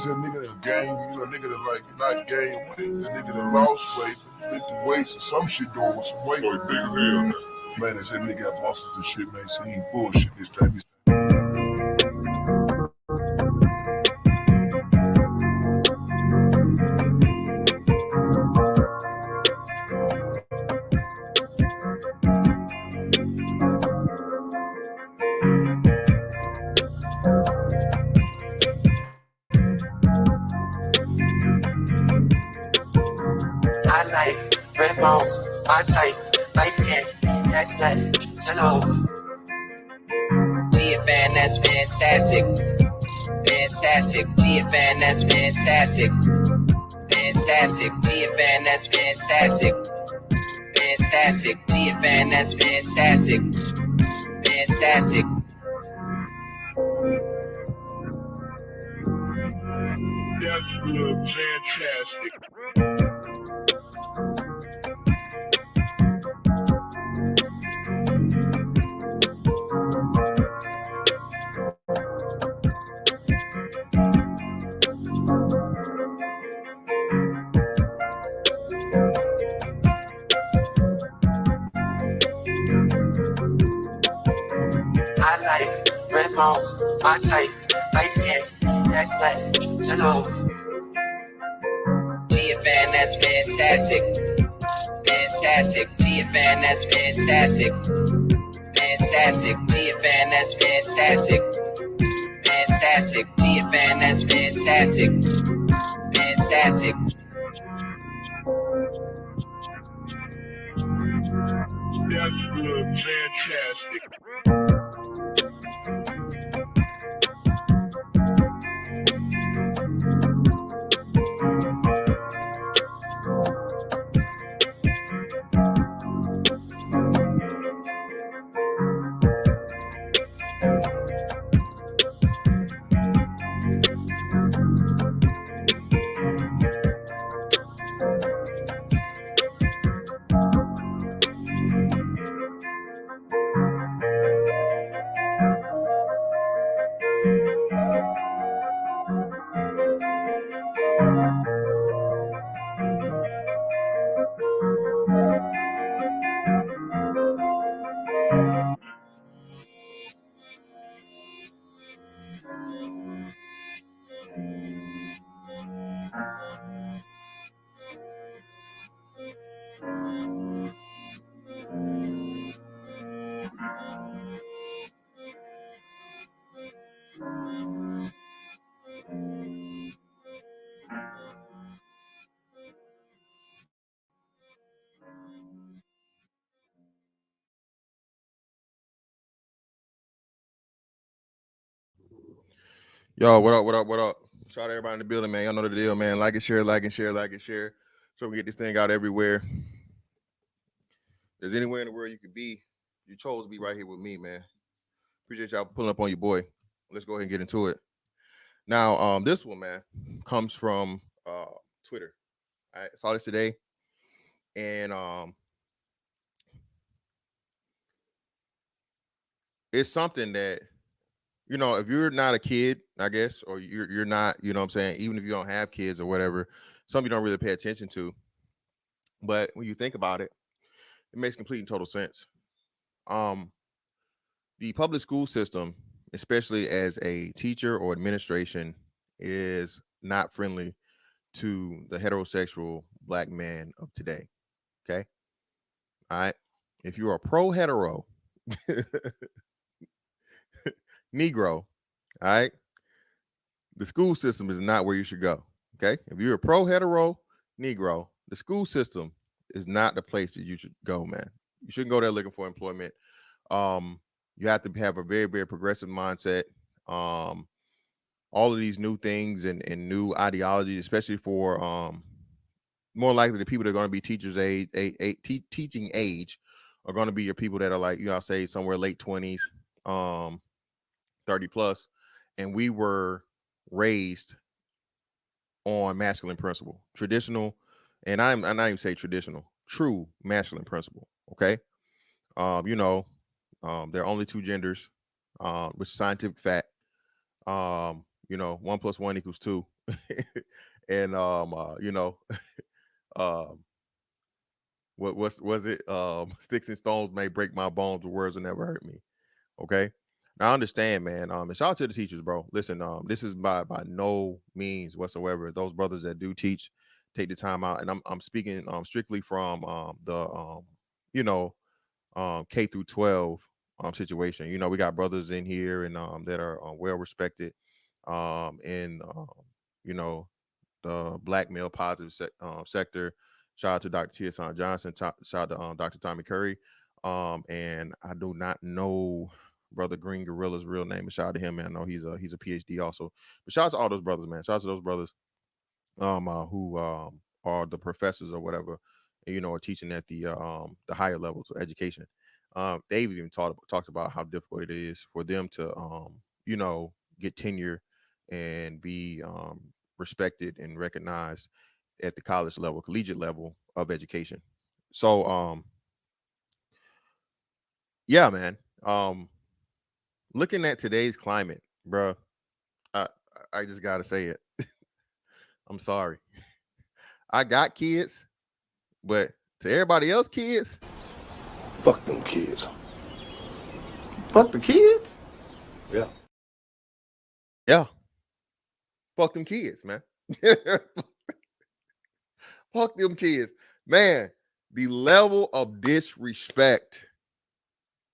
a nigga that gained, nigga that like not gained weight, the nigga that lost weight, lifted weights or some shit doing with some weight. So he big as hell now. Man, they said nigga got muscles and shit, man. So he ain't bullshit this time. I like red balls, my type, light skin, that's like, hello. Be a fan, that's fantastic. Fantastic, be a fan, that's fantastic. Fantastic, be a fan, that's fantastic. Fantastic, be a fan, that's fantastic. Fantastic. That's good, fantastic. I like red balls, my type, light skin, that's like, hello. Be a fan, that's fantastic. Fantastic, be a fan, that's fantastic. Fantastic, be a fan, that's fantastic. Fantastic, be a fan, that's fantastic. Fantastic. That's good, fantastic. Yo, what up, what up, what up? Shout out to everybody in the building, man. Y'all know the deal, man. Like and share, like and share, like and share. So we get this thing out everywhere. There's anywhere in the world you could be. You chose to be right here with me, man. Appreciate y'all pulling up on your boy. Let's go ahead and get into it. Now, this one, man, comes from Twitter. I saw this today. And it's something that, if you're not a kid, I guess, or you're not, you know what I'm saying, even if you don't have kids or whatever, some you don't really pay attention to. But when you think about it, it makes complete and total sense. The public school system, especially as a teacher or administration, is not friendly to the heterosexual black man of today. Okay. All right. If you're a pro hetero Negro, all right, the school system is not where you should go. Okay. If you're a pro hetero Negro, the school system is not the place that you should go, man. You shouldn't go there looking for employment. You have to have a very, very progressive mindset. All of these new things and new ideologies, especially for more likely the people that are going to be teachers teaching age are going to be your people that are like, I'll say somewhere late 20s, 30 plus. And we were raised on masculine principle, traditional, and I'm not even say traditional, true masculine principle. Okay. There are only two genders, which is scientific fact. 1 + 1 = 2. And you know, what was it? Sticks and stones may break my bones, but words will never hurt me. Okay. Now I understand, man. And shout out to the teachers, bro. Listen, this is by no means whatsoever. Those brothers that do teach, take the time out. And I'm speaking strictly from the you know, K through 12 situation. You know, we got brothers in here and that are well respected in you know, the black male positive sector. Shout out to Dr. T.S. Johnson. Shout out to Dr. Tommy Curry. And I do not know Brother Green Gorilla's real name. But shout out to him, man. I know he's a PhD also. But shout out to all those brothers, man. Shout out to those brothers who are the professors or whatever, you know, are teaching at the higher levels of education. They've even talked about how difficult it is for them to you know, get tenure and be respected and recognized at the college level, collegiate level of education. So yeah, man. Looking at today's climate, bro, I I just gotta say it. I'm sorry. I got kids, but to everybody else kids, Fuck them kids. Fuck the kids? Yeah. yeah, fuck them kids, man. Fuck them kids, man. The level of disrespect,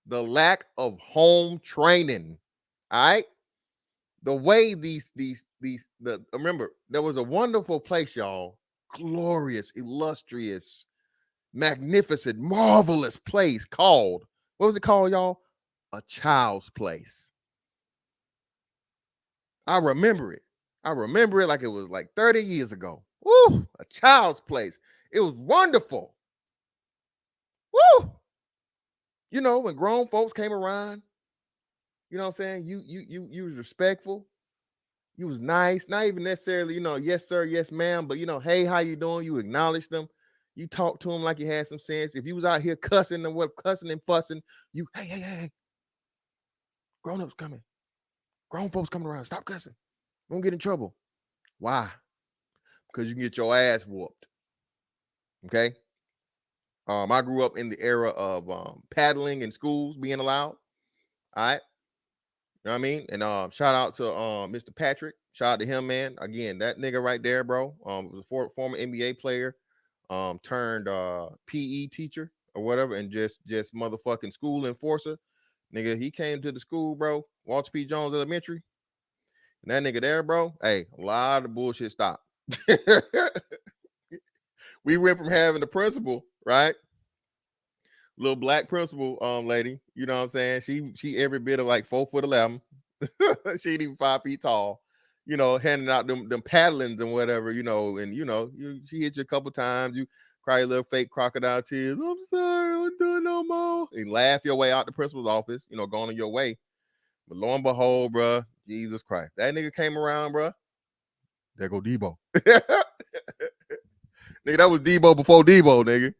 the lack of home training, all right. The way remember, there was a wonderful place, y'all, glorious, illustrious, magnificent, marvelous place called, what was it called, y'all? A Child's Place. I remember it. I remember it like it was like 30 years ago. Woo! A Child's Place. It was wonderful. Woo! You know, when grown folks came around, you know what I'm saying? You was respectful. You was nice. Not even necessarily, you know, yes, sir, yes, ma'am, but you know, hey, how you doing? You acknowledged them. You talked to them like you had some sense. If you was out here cussing and fussing, you, hey. Grown-ups coming. Grown folks coming around. Stop cussing. Don't get in trouble. Why? Because you can get your ass whooped. Okay. I grew up in the era of paddling in schools being allowed. All right. You know what I mean? And shout out to Mr. Patrick. Shout out to him, man. Again, that nigga right there, bro. Was a former NBA player, turned PE teacher or whatever, and just motherfucking school enforcer. Nigga, he came to the school, bro. Walter P. Jones Elementary. And that nigga there, bro. Hey, a lot of bullshit stopped. We went from having the principal, right? Little black principal lady, you know what I'm saying? She every bit of like 4'11". She ain't even 5 feet tall, you know, handing out them paddlings and whatever, you know, and you know, she hit you a couple times, you cry a little fake crocodile tears. I'm sorry, I don't do it no more. And laugh your way out the principal's office, you know, going on your way. But lo and behold, bro, Jesus Christ, that nigga came around, bro. There go Debo. Nigga, that was Debo before Debo, nigga.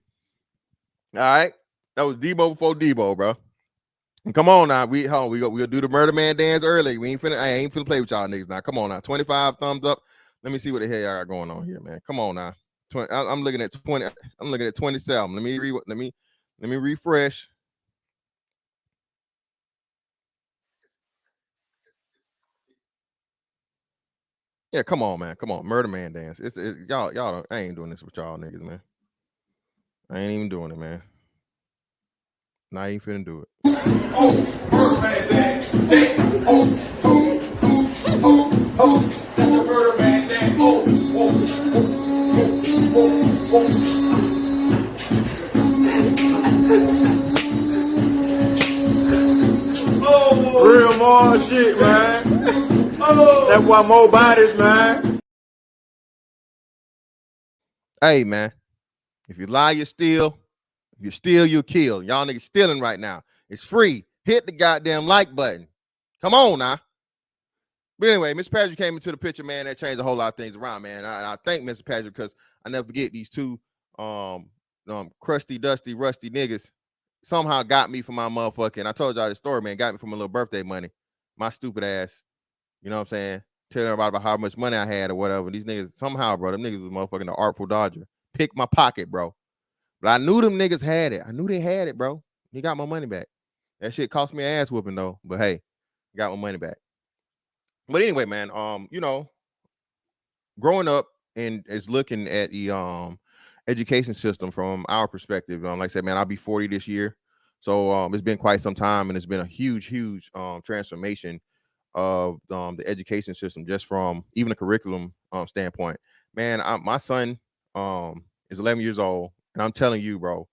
All right, that was Debo before Debo, bro. And come on now, we'll do the murder man dance early. I ain't finna play with y'all niggas now. Come on now, 25 thumbs up. Let me see what the hell y'all got going on here, man. Come on now, I'm looking at 20. I'm looking at 27. Let me refresh. Yeah, come on, man. Come on, murder man dance. Y'all don't, I ain't doing this with y'all niggas, man. I ain't even doing it, man. Not even finna do it. Oh, murder man dance. Oh, that's a murder man dance. Oh. Real more shit, man. Oh. That's why more bodies, man. Hey, man. If you lie, you steal. If you steal, you kill. Y'all niggas stealing right now. It's free. Hit the goddamn like button. Come on now. But anyway, Mr. Patrick came into the picture, man. That changed a whole lot of things around, man. I thank Mr. Patrick because I never forget these two crusty, dusty, rusty niggas somehow got me for my motherfucking. I told y'all this story, man. Got me for my little birthday money. My stupid ass. You know what I'm saying? telling everybody about how much money I had or whatever. These niggas somehow, bro, them niggas was motherfucking the artful dodger. Pick my pocket, bro. But I knew them niggas had it. I knew they had it, bro. He got my money back. That shit cost me an ass whooping though. But hey, got my money back. But anyway, man, growing up and is looking at the education system from our perspective. Like I said, man, I'll be 40 this year. So it's been quite some time, and it's been a huge transformation of the education system, just from even a curriculum standpoint. Man, my son is 11 years old, and I'm telling you, bro,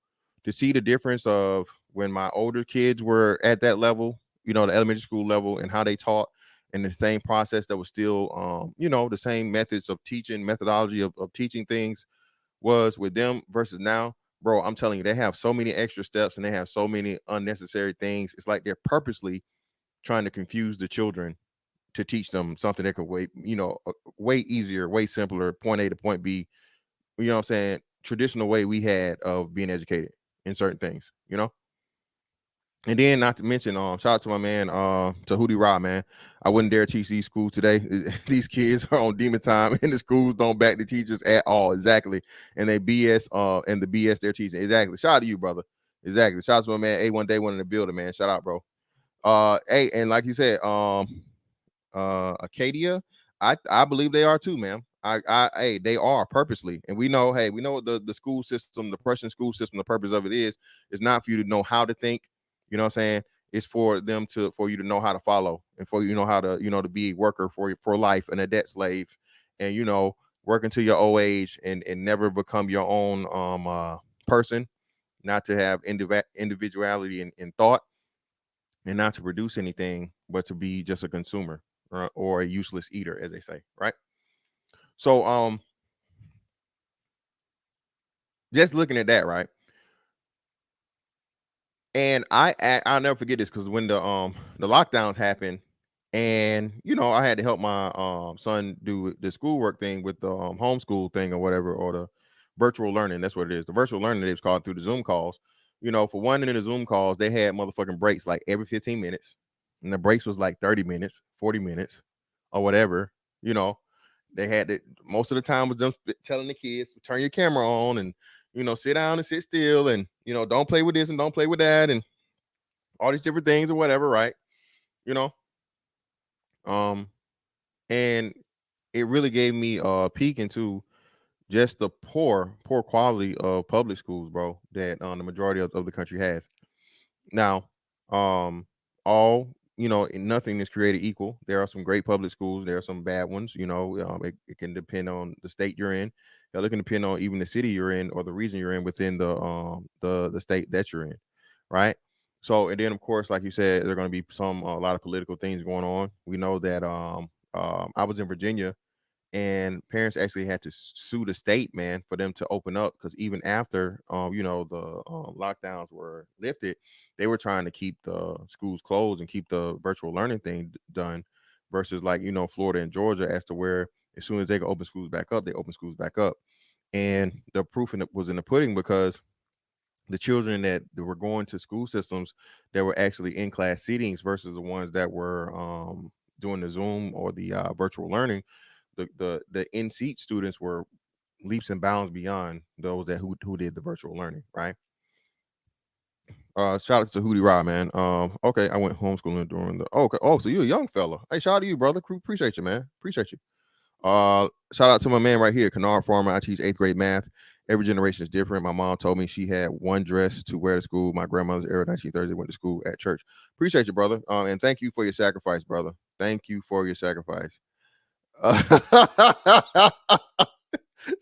to see the difference of when my older kids were at that level, the elementary school level, and how they taught, and the same process that was still, the same methods of teaching, methodology of teaching things was with them versus now, bro. I'm telling you, they have so many extra steps and they have so many unnecessary things. It's like they're purposely trying to confuse the children to teach them something that could way easier, way simpler, point A to point B. You know what I'm saying? Traditional way we had of being educated in certain things, And then, not to mention, shout out to my man, to Hootie Rod, man. I wouldn't dare teach these schools today. These kids are on demon time, and the schools don't back the teachers at all. Exactly, and they BS, and the BS they're teaching. Exactly. Shout out to you, brother. Exactly. Shout out to my man A1 Day One in the building, man. Shout out, bro. Hey, and like you said, Acadia, I believe they are too, man. Hey, they are purposely, and we know the school system, the Prussian school system, the purpose of it is not for you to know how to think. You know what I'm saying? It's for you to know how to follow, and for you know how to to be a worker for life and a debt slave, and work until your old age and never become your own person, not to have individuality in thought, and not to produce anything, but to be just a consumer, or a useless eater, as they say, right? So just looking at that, right? And I'll never forget this, because when the lockdowns happened, and I had to help my son do the schoolwork thing with the homeschool thing or whatever, or the virtual learning. That's what it is. The virtual learning, they was called through the Zoom calls. For one, in the Zoom calls, they had motherfucking breaks like every 15 minutes, and the breaks was like 30 minutes, 40 minutes, or whatever. They had it most of the time was them telling the kids to turn your camera on, and sit down and sit still, and don't play with this and don't play with that, and all these different things or whatever, right? you know and it really gave me a peek into just the poor quality of public schools, bro, that the majority of the country has now. All nothing is created equal. There are some great public schools, there are some bad ones. It can depend on the state you're in. It can depend on even the city you're in, or the region you're in within the state that you're in, right? So, and then of course, like you said, there are going to be a lot of political things going on. We know that I was in Virginia, and parents actually had to sue the state, man, for them to open up, because even after the lockdowns were lifted, they were trying to keep the schools closed and keep the virtual learning thing done, versus like Florida and Georgia, as to where as soon as they can open schools back up, they open schools back up. And the proof was in the pudding, because the children that were going to school systems that were actually in class seatings versus the ones that were doing the Zoom or the virtual learning, the in-seat students were leaps and bounds beyond those who did the virtual learning, right? Shout out to Hootie Rod, man. Okay, I went homeschooling during the okay. Oh, so you're a young fella. Hey, shout out to you, brother. Appreciate you, man. Appreciate you. Shout out to my man right here, Kennard Farmer. I teach 8th grade math. Every generation is different. My mom told me she had one dress to wear to school. My grandmother's era 1930s went to school at church. Appreciate you, brother. And thank you for your sacrifice, brother. Thank you for your sacrifice.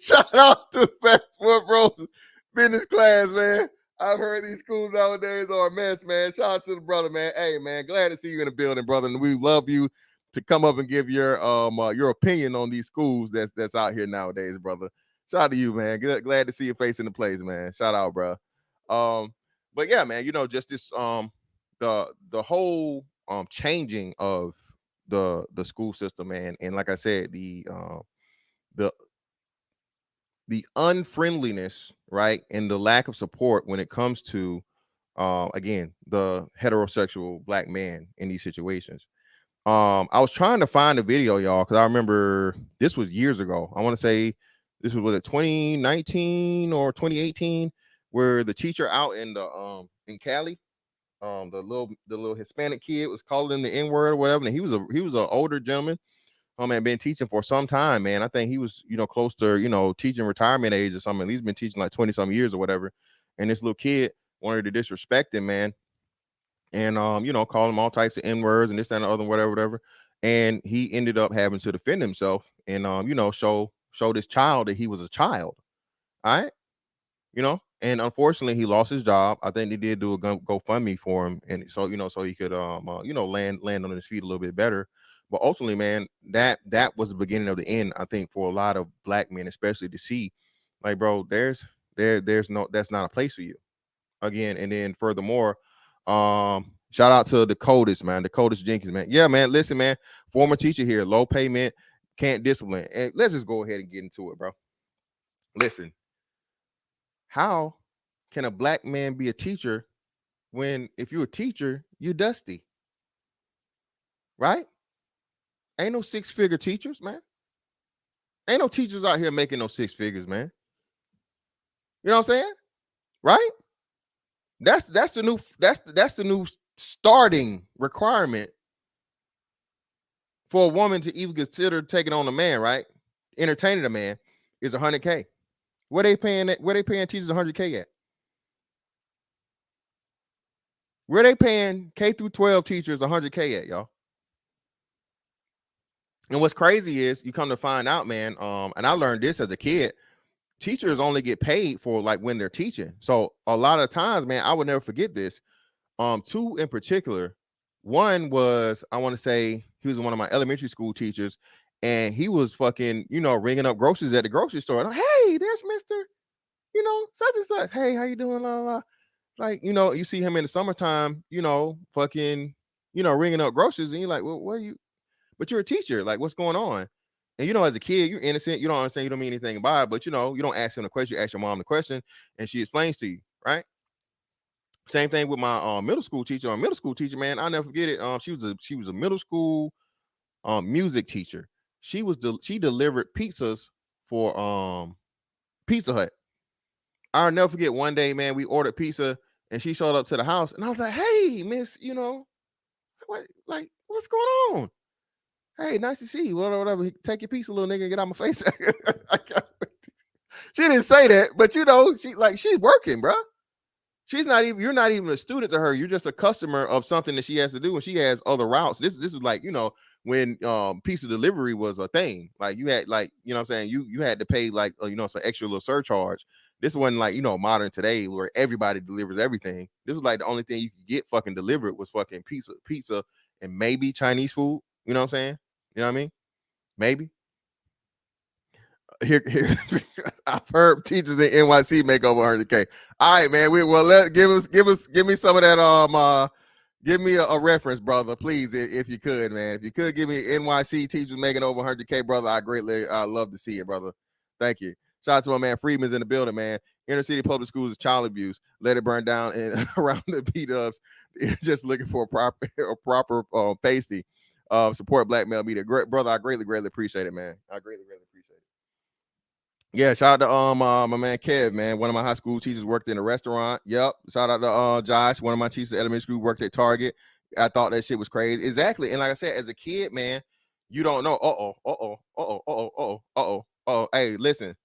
Shout out to Passport Bros business class, man. I've heard these schools nowadays are a mess, man. Shout out to the brother, man. Hey, man, glad to see you in the building, brother. And we love you to come up and give your opinion on these schools that's out here nowadays, brother. Shout out to you, man. Glad to see your face in the place, man. Shout out, bro. But yeah, man, just this the whole changing of the school system, man. And like I said, the unfriendliness, right, and the lack of support when it comes to again, the heterosexual black man in these situations. I was trying to find a video, y'all, because I remember this was years ago. I want to say this was it 2019 or 2018, where the teacher out in the in Cali, the little Hispanic kid was calling him the N-word or whatever, and he was an older gentleman, had been teaching for some time, man. I think he was, close to, teaching retirement age or something. He's been teaching like 20 some years or whatever. And this little kid wanted to disrespect him, man. And, call him all types of N-words and this, that, and the other, whatever. And he ended up having to defend himself and, show this child that he was a child. All right. And unfortunately he lost his job. I think they did do a GoFundMe for him. And so, so he could, land on his feet a little bit better. But ultimately, man, that was the beginning of the end, I think, for a lot of black men, especially to see, like, bro, that's not a place for you. Again, and then furthermore, shout out to Dakotas, man, Dakotas Jenkins, man. Yeah, man, listen, man, former teacher here, low payment, can't discipline. And let's just go ahead and get into it, bro. Listen, how can a black man be a teacher when if you're a teacher, you're dusty, right? Ain't no six-figure teachers, man. Ain't no teachers out here making no six figures, man. You know what I'm saying? Right? That's the new starting requirement for a woman to even consider taking on a man, right? Entertaining a man is $100K. Where they paying teachers $100K at? Where they paying K through 12 teachers $100K at, y'all? And what's crazy is you come to find out, man, and I learned this as a kid, teachers only get paid for like when they're teaching. So a lot of times, man, I would never forget this. Two in particular. One was, I want to say he was one of my elementary school teachers, and he was fucking, ringing up groceries at the grocery store. And, hey, there's Mr. Such and such. Hey, how you doing? La, la, la. Like, you see him in the summertime, fucking, ringing up groceries, and you're like, well, what are you? But you're a teacher. Like, what's going on? And, as a kid, you're innocent. You don't understand. You don't mean anything by it. But, you don't ask him the question. You ask your mom the question, and she explains to you, right? Same thing with my middle school teacher. Middle school teacher, man, I'll never forget it. She was a middle school music teacher. She delivered pizzas for Pizza Hut. I'll never forget one day, man, we ordered pizza, and she showed up to the house, and I was like, hey, miss, what's going on? Hey, nice to see you. Whatever. Take your pizza, little nigga, and get out my face. She didn't say that, but she's working, bro. You're not even a student to her. You're just a customer of something that she has to do, and she has other routes. This is like, when pizza delivery was a thing. Like you had what I'm saying, you had to pay like some extra little surcharge. This wasn't like, modern today where everybody delivers everything. This was like the only thing you could get fucking delivered was fucking pizza and maybe Chinese food. You know what I'm saying? You know what I mean? Maybe. Here I've heard teachers in NYC make over 100K. All right, man. Give me some of that. Give me a reference, brother, please, if you could, man. If you could give me NYC teachers making over 100K, brother, I love to see it, brother. Thank you. Shout out to my man Freeman's in the building, man. Inner city public schools is child abuse. Let it burn down and around the B-dubs. Just looking for a proper pasty. Support black male media. Great, brother. I greatly appreciate it, man. I greatly appreciate it. Yeah, shout out to my man Kev, man. One of my high school teachers worked in a restaurant. Yep. Shout out to Josh. One of my teachers at elementary school worked at Target. I thought that shit was crazy. Exactly. And like I said, as a kid, man, you don't know. Hey, listen.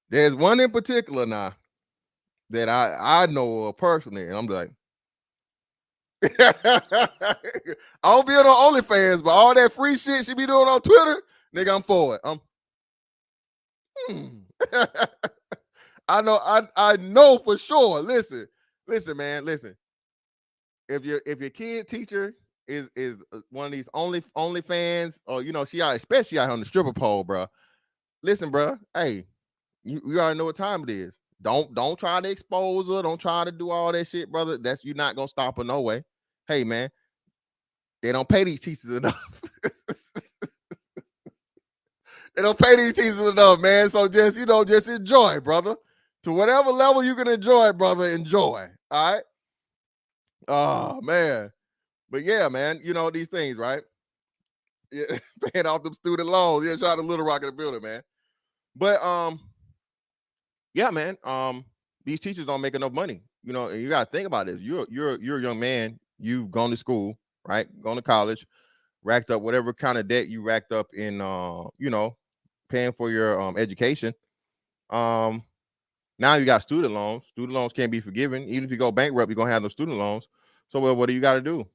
There's one in particular now that I know personally, and I'm like, I don't be on OnlyFans, but all that free shit she be doing on Twitter, nigga, I'm for it. I know for sure. Listen, man. Listen. If your kid teacher is one of these OnlyFans, or she out, especially out on the stripper pole, bro. Listen, bro. Hey, you already know what time it is. Don't try to expose her. Don't try to do all that shit, brother. You're not gonna stop her no way. Hey, man. They don't pay these teachers enough. They don't pay these teachers enough, man. So just enjoy, brother. To whatever level you can enjoy, brother, enjoy. All right. Oh, man. But yeah, man, these things, right? Yeah, paying off them student loans. Yeah, shout out to Little Rock in the building, man. But yeah, man. These teachers don't make enough money. You know, and you gotta think about this. You're a young man. You've gone to school, right? Gone to college, racked up whatever kind of debt you racked up in you know, paying for your education. Now you got student loans. Student loans can't be forgiven. Even if you go bankrupt, you're gonna have those student loans. So well, what do you got to do?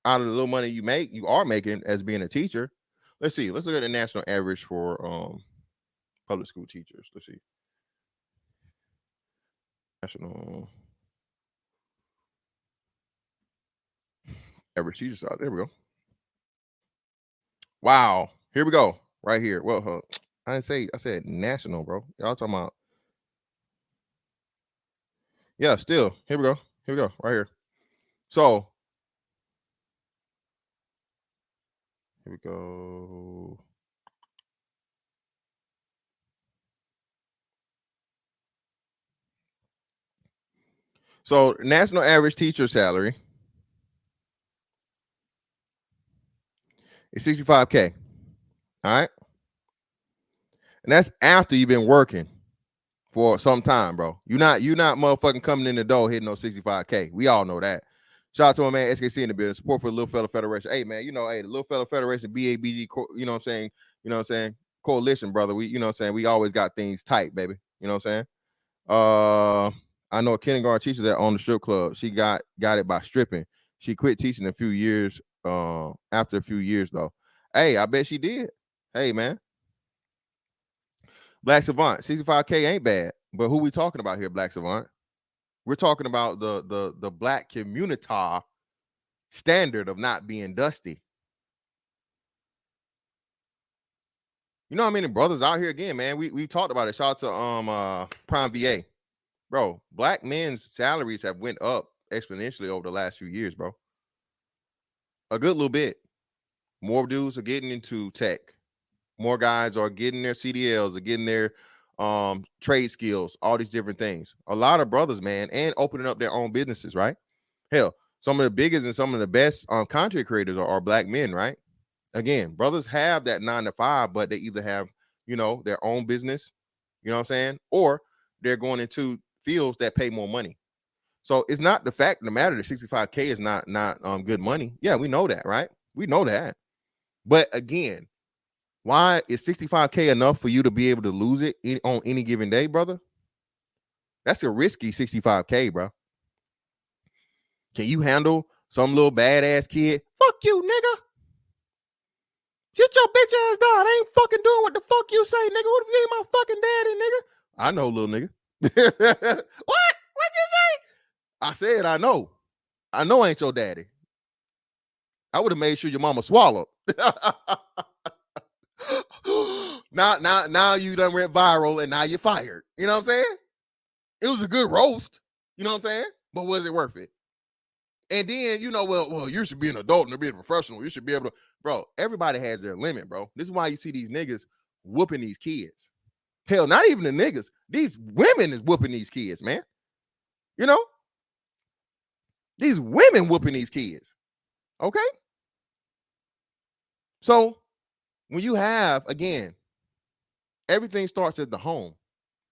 Out of the little money you are making as being a teacher. Let's see. Let's look at the national average for public school teachers. Let's see. National average teachers out. There we go. Wow. Here we go. Right here. Well, I didn't say. I said national, bro. Y'all talking about? Yeah. Still. Here we go. Here we go. Right here. So here we go. So national average teacher salary is $65K. All right. And that's after you've been working for some time, bro. You're not motherfucking coming in the door hitting those $65K. We all know that. Shout out to my man SKC in the building. Support for the Little Fella Federation. Hey, man, you know, the Little Fella Federation, BABG, you know what I'm saying? Coalition, brother. We, you know what I'm saying? We always got things tight, baby. You know what I'm saying? I know a kindergarten teacher that owned the strip club. She got it by stripping. She quit teaching a few years, after a few years, though. Hey, I bet she did. Hey, man. Black Savant, $65K ain't bad. But who we talking about here, Black Savant? We're talking about the black community standard of not being dusty. You know how many brothers out here again, man? We talked about it. Shout out to Prime VA. Bro, black men's salaries have went up exponentially over the last few years, bro. A good little bit. More dudes are getting into tech. More guys are getting their CDLs, are getting their trade skills, all these different things. A lot of brothers, man, and opening up their own businesses, right? Hell, some of the biggest and some of the best content creators are black men, right? Again, brothers have that 9 to 5, but they either have, you know, their own business, you know what I'm saying? Or they're going into fields that pay more money. So it's not the fact of the matter that 65K is not good money. Yeah, we know that, right? We know that. But again, why is 65K enough for you to be able to lose it on any given day, brother? That's a risky 65K, bro. Can you handle some little badass kid? Fuck you, nigga. Sit your bitch ass down. I ain't fucking doing what the fuck you say, nigga. What if you ain't my fucking daddy, nigga? I know, little nigga. What? What'd you say? I said I know. I know I ain't your daddy. I would have made sure your mama swallowed. Now you done went viral and now you're fired. You know what I'm saying? It was a good roast. You know what I'm saying? But was it worth it? And then, you know, well, you should be an adult and be a professional. You should be able to, bro, everybody has their limit, bro. This is why you see these niggas whooping these kids. Hell, not even the niggas. These women is whooping these kids, man. You know? These women whooping these kids. Okay? So, when you have, again, everything starts at the home.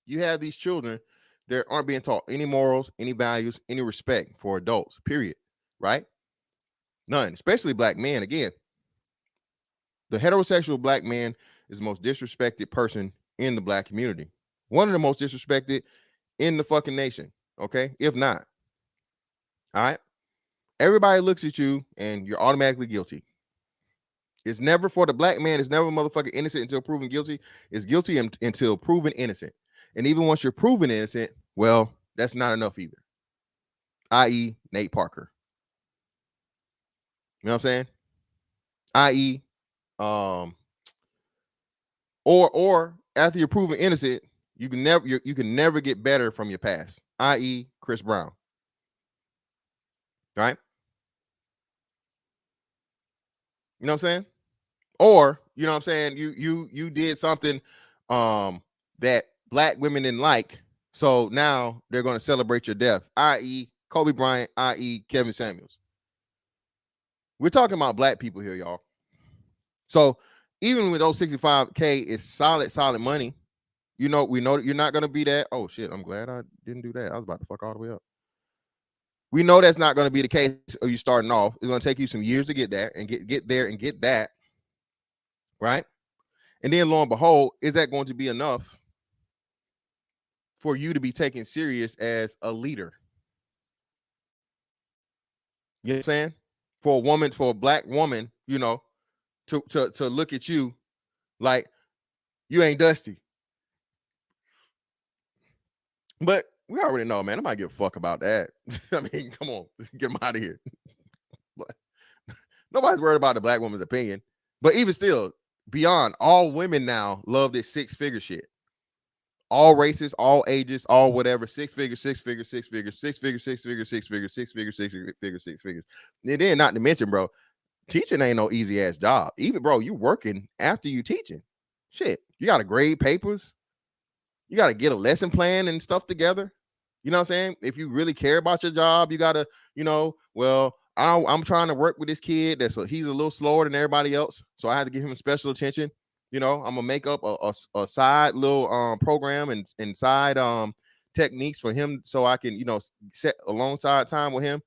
You have these children that aren't being taught any morals, any values, any respect for adults, period. Right? None, especially black men. Again, the heterosexual black man is the most disrespected person in the black community. One of the most disrespected in the fucking nation. Okay? If not. All right? Everybody looks at you and you're automatically guilty. It's never for the black man. It's never motherfucking innocent until proven guilty. It's guilty until proven innocent. And even once you're proven innocent, well, that's not enough either. I.e. Nate Parker. You know what I'm saying? I.e. Or after you're proven innocent, you can never get better from your past. I.e. Chris Brown. Right? You know what I'm saying? Or, you know what I'm saying, you did something that black women didn't like, so now they're going to celebrate your death, i.e. Kobe Bryant, i.e. Kevin Samuels. We're talking about black people here, y'all. So even with those 65K is solid money. We know that you're not going to be that. Oh shit, I'm glad I didn't do that. I was about to fuck all the way up. We know that's not going to be the case of you starting off. It's going to take you some years to get there and get there and get that, right? And then lo and behold, is that going to be enough for you to be taken serious as a leader? You know what I'm saying? For a black woman, to look at you like you ain't Dusty. But we already know, man. I might give a fuck about that. I mean, come on, get him out of here. Nobody's worried about the black woman's opinion. But even still, beyond, all women now love this 6-figure shit. All races, all ages, all whatever. 6 figures, 6 figures, 6 figures, 6 figures, 6 figures, 6 figures, 6 figures, 6 figures, 6 figures. And then, not to mention, bro, teaching ain't no easy ass job. Even, bro, you working after you teaching. Shit, you got to grade papers. You got to get a lesson plan and stuff together. You know what I'm saying? If you really care about your job, you got to, well, I'm trying to work with this kid. He's a little slower than everybody else. So I had to give him special attention. I'm going to make up a side little program and side techniques for him so I can, set alongside time with him.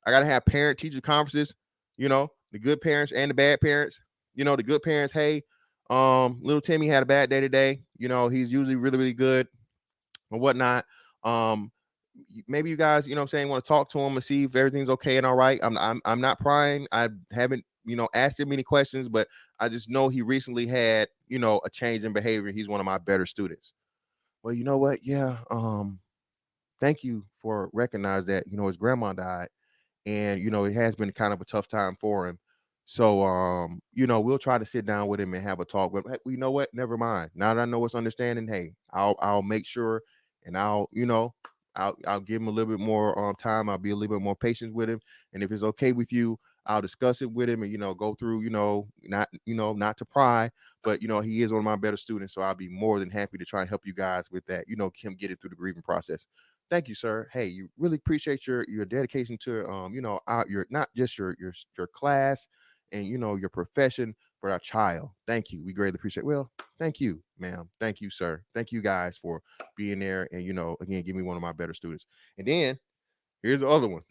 I got to have parent-teacher conferences, the good parents and the bad parents. The good parents, hey, little Timmy had a bad day today. He's usually really, really good or whatnot. Maybe you guys, want to talk to him and see if everything's okay and all right. I'm not prying. I haven't, asked him any questions, but I just know he recently had, a change in behavior. He's one of my better students. Well, you know what? Yeah. Thank you for recognizing that, his grandma died and, it has been kind of a tough time for him. So, we'll try to sit down with him and have a talk. But you know what? Never mind. Now that I know what's understanding, hey, I'll make sure and I'll give him a little bit more time. I'll be a little bit more patient with him. And if it's okay with you, I'll discuss it with him and, go through, not to pry, but, he is one of my better students. So I'll be more than happy to try and help you guys with that, him get it through the grieving process. Thank you, sir. Hey, you really appreciate your dedication to, your not just your class and, your profession, but our child. Thank you. We greatly appreciate. Well, thank you, ma'am. Thank you, sir. Thank you guys for being there. And, again, give me one of my better students. And then here's the other one.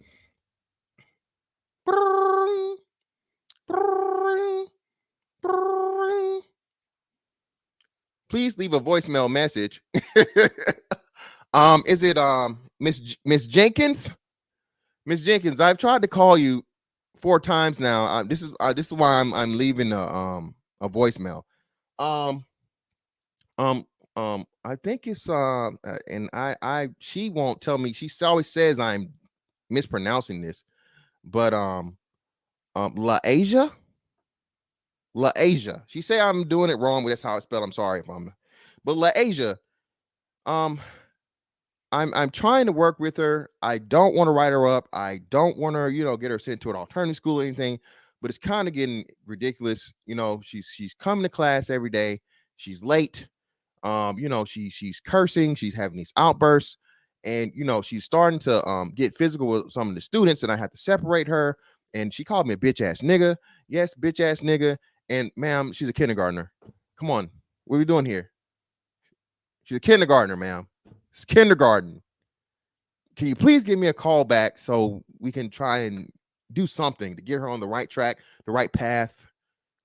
Please leave a voicemail message. Is it Miss Jenkins? Miss Jenkins, I've tried to call you 4 times now. This is why I'm leaving a voicemail. I think it's and she won't tell me. She always says I'm mispronouncing this, but LaAsia. She say I'm doing it wrong, but that's how it's spelled. I'm sorry if I'm, but LaAsia. I'm trying to work with her. I don't want to write her up. I don't want to, get her sent to an alternative school or anything, but it's kind of getting ridiculous. She's coming to class every day. She's late. She's cursing. She's having these outbursts and, she's starting to get physical with some of the students and I have to separate her. And she called me a bitch ass nigga. Yes, bitch ass nigga. And ma'am, she's a kindergartner. Come on. What are we doing here? She's a kindergartner, ma'am. It's kindergarten. Can you please give me a call back so we can try and do something to get her on the right track, the right path?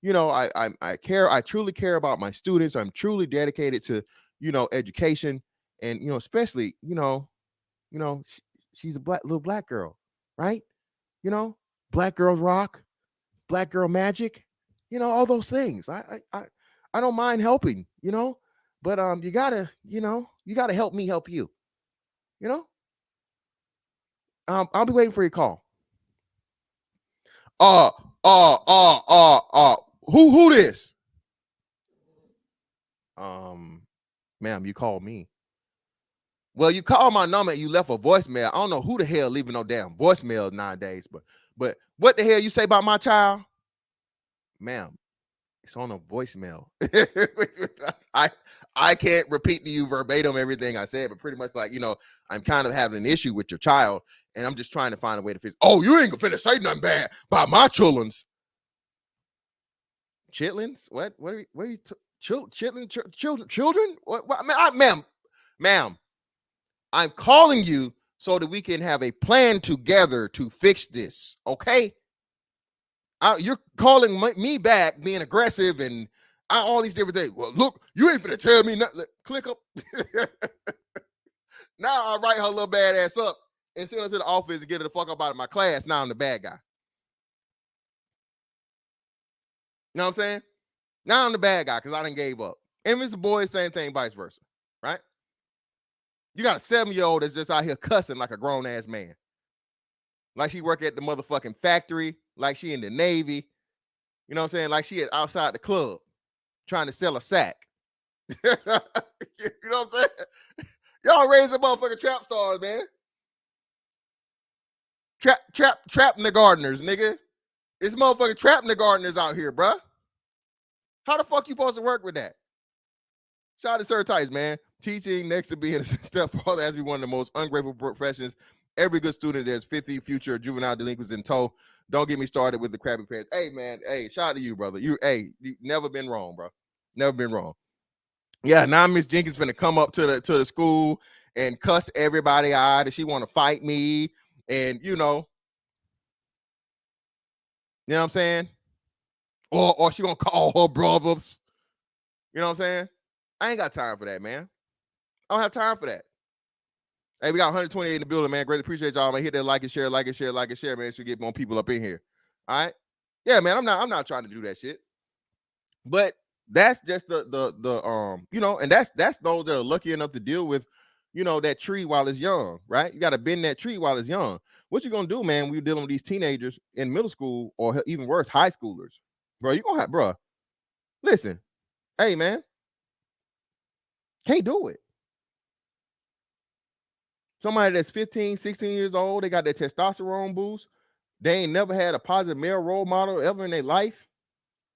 I care. I truly care about my students. I'm truly dedicated to, education and, especially, she's a little black girl, right? Black girls rock, black girl magic, all those things. I don't mind helping, but you gotta help me help you. I'll be waiting for your call. Who this? Ma'am, you called me. Well, you called my number and you left a voicemail. I don't know who the hell leaving no damn voicemail nowadays, but what the hell you say about my child? Ma'am, it's on a voicemail. I can't repeat to you verbatim everything I said, but pretty much like, I'm kind of having an issue with your child and I'm just trying to find a way to fix. Oh, you ain't gonna finna say nothing bad about my children's. Chitlins? What are you children? What ma'am, I'm calling you so that we can have a plan together to fix this, okay? You're calling me back being aggressive and all these different things. Well, look, you ain't gonna tell me nothing. Click up. Now I write her little bad ass up and send her to the office and get her the fuck up out of my class. Now I'm the bad guy. You know what I'm saying? Now I'm the bad guy because I done gave up. And if it's a boy, same thing, vice versa, right? You got a 7-year-old that's just out here cussing like a grown-ass man. Like she work at the motherfucking factory, like she in the Navy. You know what I'm saying? Like she is outside the club trying to sell a sack. You know what I'm saying? Y'all raise the motherfucking trap stars, man. Trap the gardeners, nigga. It's motherfucking trapping the gardeners out here, bruh. How the fuck you supposed to work with that? Shout out to Sir Tice, man. Teaching next to being a stepfather has to be one of the most ungrateful professions. Every good student there's 50 future juvenile delinquents in tow. Don't get me started with the crappy parents. Hey, man. Hey, shout out to you, brother. You never been wrong, bro. Never been wrong. Yeah, now Miss Jenkins finna come up to the school and cuss everybody out, and she want to fight me, and you know what I'm saying? Or she gonna call her brothers. You know what I'm saying? I ain't got time for that, man. I don't have time for that. Hey, we got 128 in the building, man. Greatly appreciate y'all, man. Hit that like and share, man. So we get more people up in here. All right. Yeah, man. I'm not trying to do that shit. But that's just the you know, and that's those that are lucky enough to deal with, you know, that tree while it's young, right? You got to bend that tree while it's young. What you gonna do, man, when you're dealing with these teenagers in middle school or even worse, high schoolers? Bro, you gonna have, bro. Listen, hey, man. Can't do it. Somebody that's 15, 16 years old, they got their testosterone boost. They ain't never had a positive male role model ever in their life.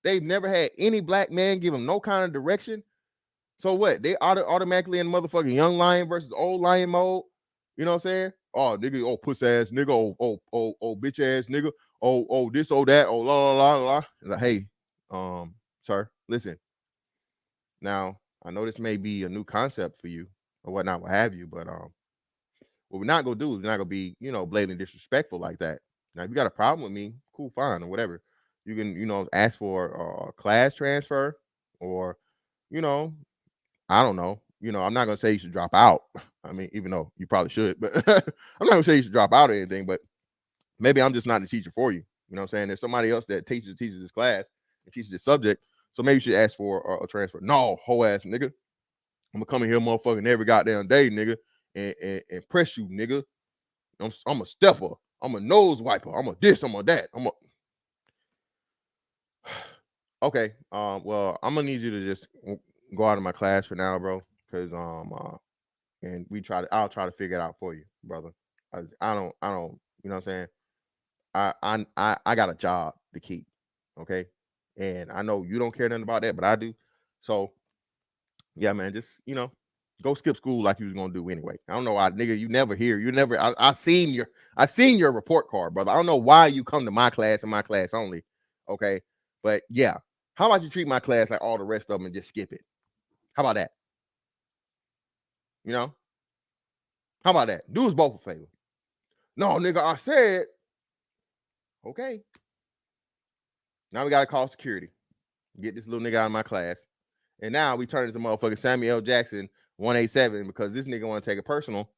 They've never had any black man give them no kind of direction. So what? They automatically in motherfucking young lion versus old lion mode. You know what I'm saying? Oh, nigga, oh, puss ass nigga, oh, bitch ass nigga, oh, this, oh, that, oh, la. Like, hey, sir, listen. Now, I know this may be a new concept for you or whatnot, what have you, but what we're not gonna do is we're not gonna be, you know, blatantly disrespectful like that. Now, if you got a problem with me, cool, fine, or whatever. You can, you know, ask for a class transfer, or, you know, I don't know. You know, I'm not gonna say you should drop out. I mean, even though you probably should, but I'm not gonna say you should drop out or anything. But maybe I'm just not the teacher for you. You know what I'm saying? There's somebody else that teaches this class and teaches this subject. So maybe you should ask for a transfer. No, whole ass nigga. I'm gonna come in here, motherfucking every goddamn day, nigga, and press you, nigga. I'm a stepper. I'm a nose wiper. I'm a this. I'm a that. Okay. Well, I'm gonna need you to just go out of my class for now, bro. Because and I'll try to figure it out for you, brother. I don't. You know what I'm saying? I got a job to keep. Okay. And I know you don't care nothing about that, but I do. So yeah, man, just, you know, go skip school like you was gonna do anyway. I don't know why, nigga. You never hear. You never. I seen your report card, brother. I don't know why you come to my class and my class only. Okay, but yeah, how about you treat my class like all the rest of them and just skip it? How about that? You know, how about that? Do us both a favor. No, nigga, I said. Okay. Now we gotta call security. Get this little nigga out of my class. And now we turn it to motherfucking Samuel L. Jackson 187 because this nigga want to take it personal.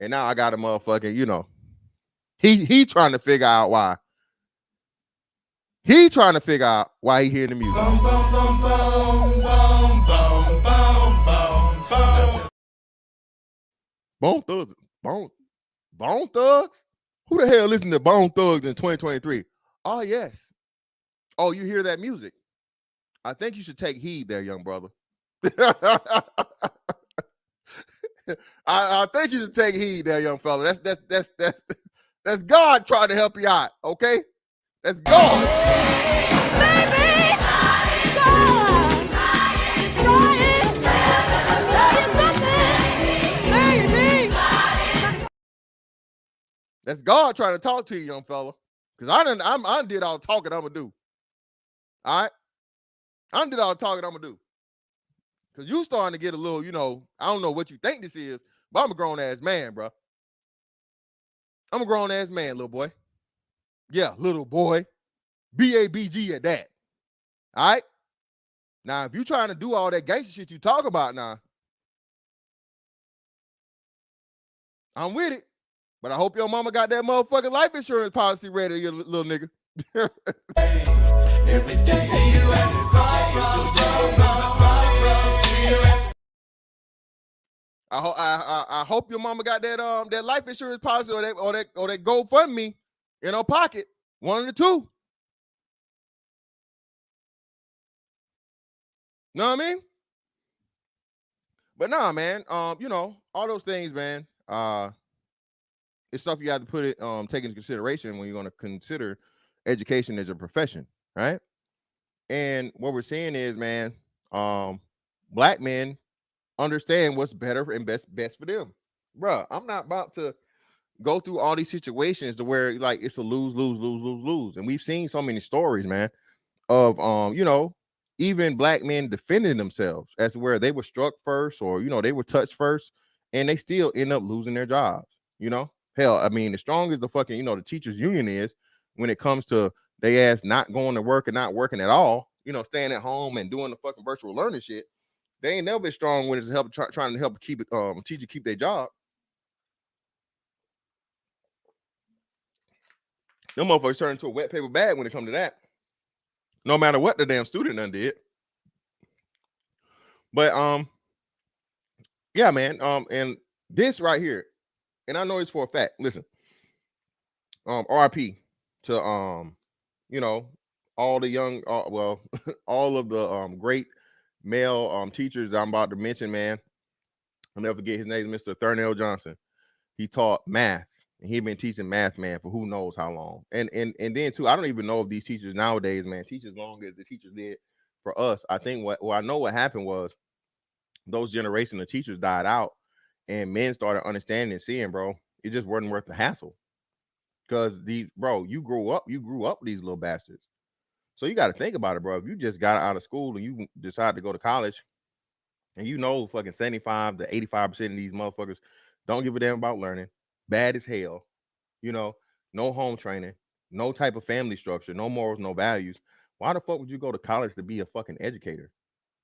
And now I got a motherfucking, you know, he trying to figure out why. He trying to figure out why he hear the music. Bone Thugs. Bone Thugs? Who the hell listen to Bone Thugs in 2023? Oh, yes. Oh, you hear that music? I think you should take heed there, young brother. I think you should take heed there, young fella. That's God trying to help you out, okay? That's God. That's God trying to talk to you, young fella. Because I did all the talking I'm gonna do. All right. I did all the talking I'm gonna do. Cause you starting to get a little, I don't know what you think this is, but I'm a grown ass man, bro. I'm a grown ass man, little boy. Yeah, little boy. BABG at that. All right. Now, if you trying to do all that gangster shit you talk about now, I'm with it. But I hope your mama got that motherfucking life insurance policy ready, you little nigga. Every day see you at the I hope your mama got that life insurance policy or that GoFundMe in her pocket. One of the two. Know what I mean? But nah, man. All those things, man. It's stuff you have to put it take into consideration when you're going to consider education as a profession, right? And what we're seeing is, man, black men understand what's better and best for them. Bruh, I'm not about to go through all these situations to where like it's a lose. And we've seen so many stories, man, of even black men defending themselves as to where they were struck first or they were touched first and they still end up losing their jobs. Hell, I mean, as strong as the fucking the teachers union is when it comes to they ass not going to work and not working at all, staying at home and doing the fucking virtual learning shit, they ain't never been strong when it's trying to help keep teacher keep their job. Them motherfuckers turn into a wet paper bag when it comes to that. No matter what the damn student done did. But yeah, man. And this right here, and I know it's for a fact. Listen, RIP to all the young, all of the great male teachers that I'm about to mention, man. I'll never forget his name, Mr. Thurnell Johnson. He taught math, and he'd been teaching math, man, for who knows how long. And then too, I don't even know if these teachers nowadays, man, teach as long as the teachers did for us. I think I know what happened was those generation of teachers died out, and men started understanding and seeing, bro, it just wasn't worth the hassle. Because you grew up with these little bastards. So you got to think about it, bro. If you just got out of school and you decide to go to college, and fucking 75 to 85% of these motherfuckers don't give a damn about learning, bad as hell, no home training, no type of family structure, no morals, no values. Why the fuck would you go to college to be a fucking educator?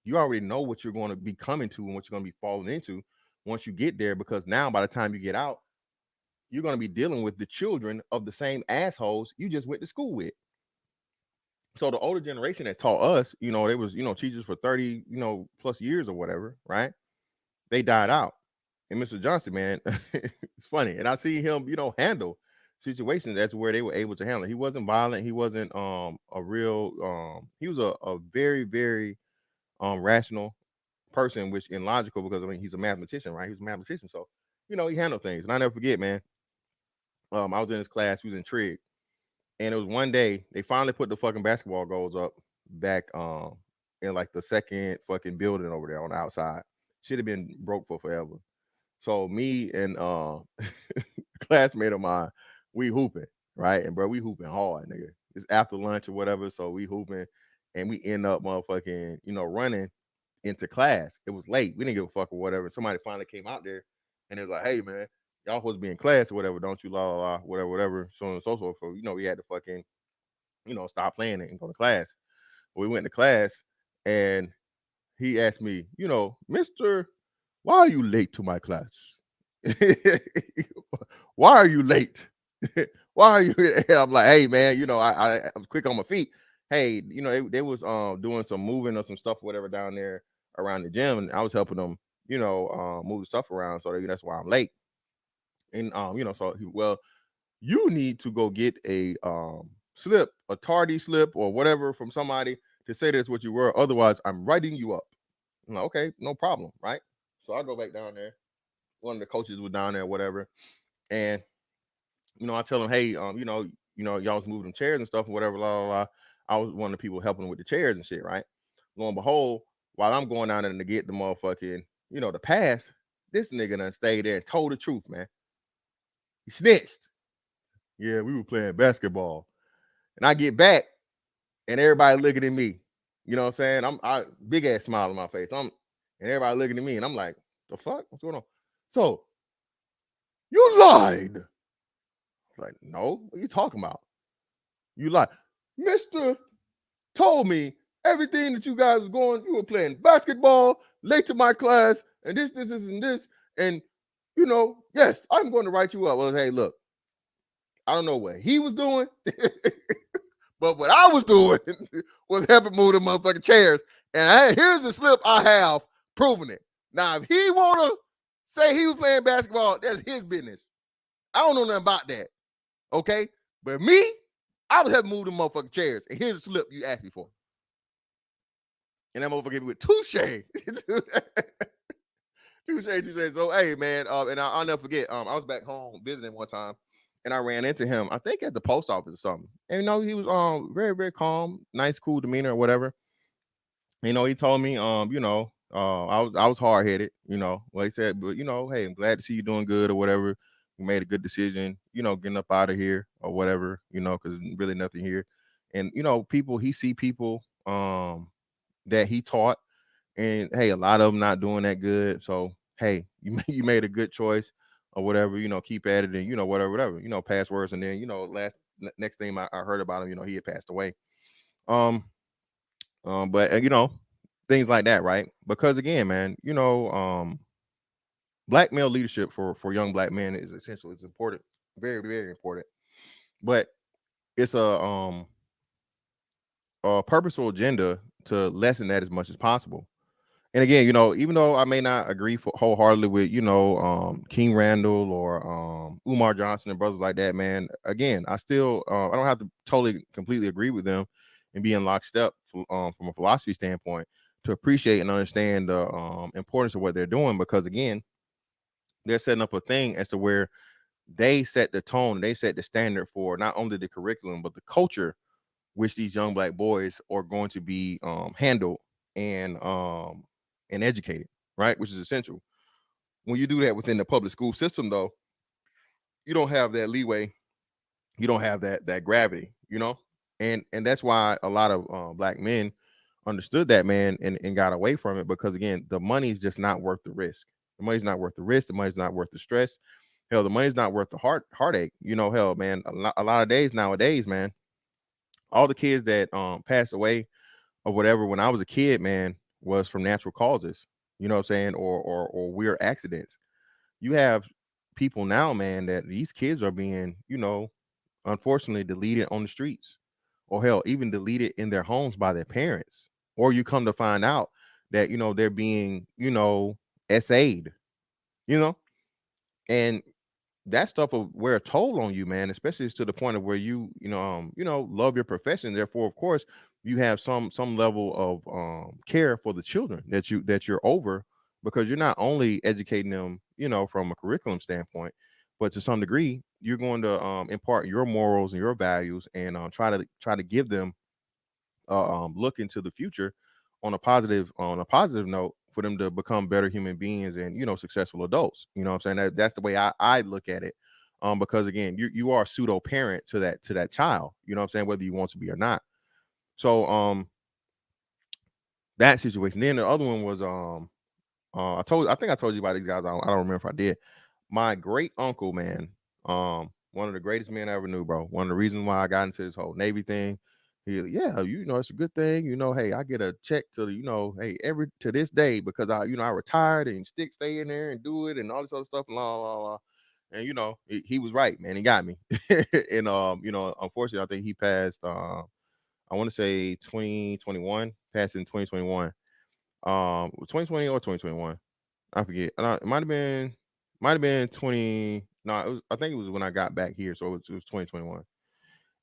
You already know what you're going to be coming to and what you're going to be falling into once you get there, because now by the time you get out, you're going to be dealing with the children of the same assholes you just went to school with. So the older generation that taught us, they was, teachers for 30, plus years or whatever, right? They died out. And Mr. Johnson, man, it's funny. And I see him, handle situations that's where they were able to handle it. He wasn't violent. He wasn't he was a very, very rational person, which in logical, because I mean he's a mathematician, right? He was a mathematician. So, he handled things. And I never forget, man. I was in his class, he was in trig. And it was one day they finally put the fucking basketball goals up back in like the second fucking building over there on the outside. Should have been broke for forever. So me and classmate of mine, we hooping, right? And bro, we hooping hard, nigga. It's after lunch or whatever, so we hooping, and we end up motherfucking, running into class. It was late. We didn't give a fuck or whatever. Somebody finally came out there, and it was like, "Hey, man, y'all supposed to be in class or whatever, don't you? La la la, whatever, so on and so forth." So we had to fucking, stop playing it and go to class. We went to class, and he asked me, Mister, why are you late to my class? Why are you late? Why are you? And I'm like, hey man, I was quick on my feet. Hey, they was doing some moving or some stuff, whatever, down there around the gym, and I was helping them, move the stuff around. So that's why I'm late. And so you need to go get a slip, a tardy slip or whatever from somebody to say that's what you were. Otherwise, I'm writing you up. I'm like, okay, no problem, right? So I go back down there. One of the coaches was down there, whatever, and I tell him, hey, y'all was moving them chairs and stuff and whatever, blah, blah, blah. I was one of the people helping with the chairs and shit, right? Lo and behold, while I'm going down there to get the motherfucking, the pass, this nigga done stayed there and told the truth, man. He snitched. Yeah, we were playing basketball. And I get back and everybody looking at me, You know what I'm saying? I big ass smile on my face. And everybody looking at me, and I'm like, the fuck? What's going on? So you lied. Like, no, what are you talking about? You lied. Mr. told me everything that you guys was going, you were playing basketball, late to my class, and this, and this. And, you know, yes, I'm going to write you up. Well, hey, look, I don't know what he was doing, but what I was doing was helping move the motherfucking chairs. And here's the slip I have proving it. Now, if he want to say he was playing basketball, that's his business. I don't know nothing about that. Okay? But me, I was helping move the motherfucking chairs. And here's the slip you asked me for. And that motherfucker gave me with touche. touche. So, hey, man, and I'll never forget, I was back home visiting one time, and I ran into him, I think at the post office or something. And, you know, he was very, very calm, nice, cool demeanor or whatever. You know, he told me, you know, I was hard-headed, you know. Well, he said, but, you know, hey, I'm glad to see you doing good or whatever. You made a good decision, you know, getting up out of here or whatever, you know, because really nothing here. And, you know, he see people that he taught, and hey, a lot of them not doing that good. So, hey, you made a good choice or whatever, you know, keep at it, and, you know, whatever, you know, pass words. And then, you know, next thing I heard about him, you know, he had passed away. But you know, things like that, right? Because again, man, you know, black male leadership for young black men is essential. It's important, very, very important. But it's a purposeful agenda to lessen that as much as possible. And again, you know, even though I may not agree wholeheartedly with, you know, King Randall or Umar Johnson and brothers like that, man, again, I still I don't have to totally completely agree with them and be in lockstep from a philosophy standpoint to appreciate and understand the importance of what they're doing, because again, they're setting up a thing as to where they set the tone, they set the standard for not only the curriculum but the culture which these young black boys are going to be handled and educated, right? Which is essential. When you do that within the public school system, though, you don't have that leeway. You don't have that gravity, you know, and that's why a lot of black men understood that, man, and got away from it, because again, the money's just not worth the risk. The money's not worth the risk. The money's not worth the stress. Hell, the money's not worth the heartache. You know, hell, man, a lot of days nowadays, man, all the kids that passed away or whatever when I was a kid, man, was from natural causes. You know what I'm saying? Or weird accidents. You have people now, man, that these kids are being, you know, unfortunately deleted on the streets, or hell, even deleted in their homes by their parents. Or you come to find out that, you know, they're being, you know, SA'd, you know, and that stuff will wear a toll on you, man, especially to the point of where you know, love your profession. Therefore, of course, you have some level of care for the children that you're over, because you're not only educating them, you know, from a curriculum standpoint, but to some degree, you're going to impart your morals and your values, and try to give them look into the future on a positive note, for them to become better human beings and, you know, successful adults. You know what I'm saying? That's the way I look at it. Because again, you are a pseudo parent to that child, you know what I'm saying, whether you want to be or not. So that situation. Then the other one was I think I told you about these guys. I don't remember if I did. My great uncle, man, one of the greatest men I ever knew, bro. One of the reasons why I got into this whole Navy thing. Yeah, you know, it's a good thing. You know, hey, I get a check to, you know, hey, to this day, because I retired and stay in there and do it and all this other stuff and blah. And you know, he was right, man. He got me. And you know, unfortunately, I think he passed. I want to say 2021, passed in 2021. 2020 or 2021, I forget. It might have been 20. No, I think it was when I got back here, so it was 2021.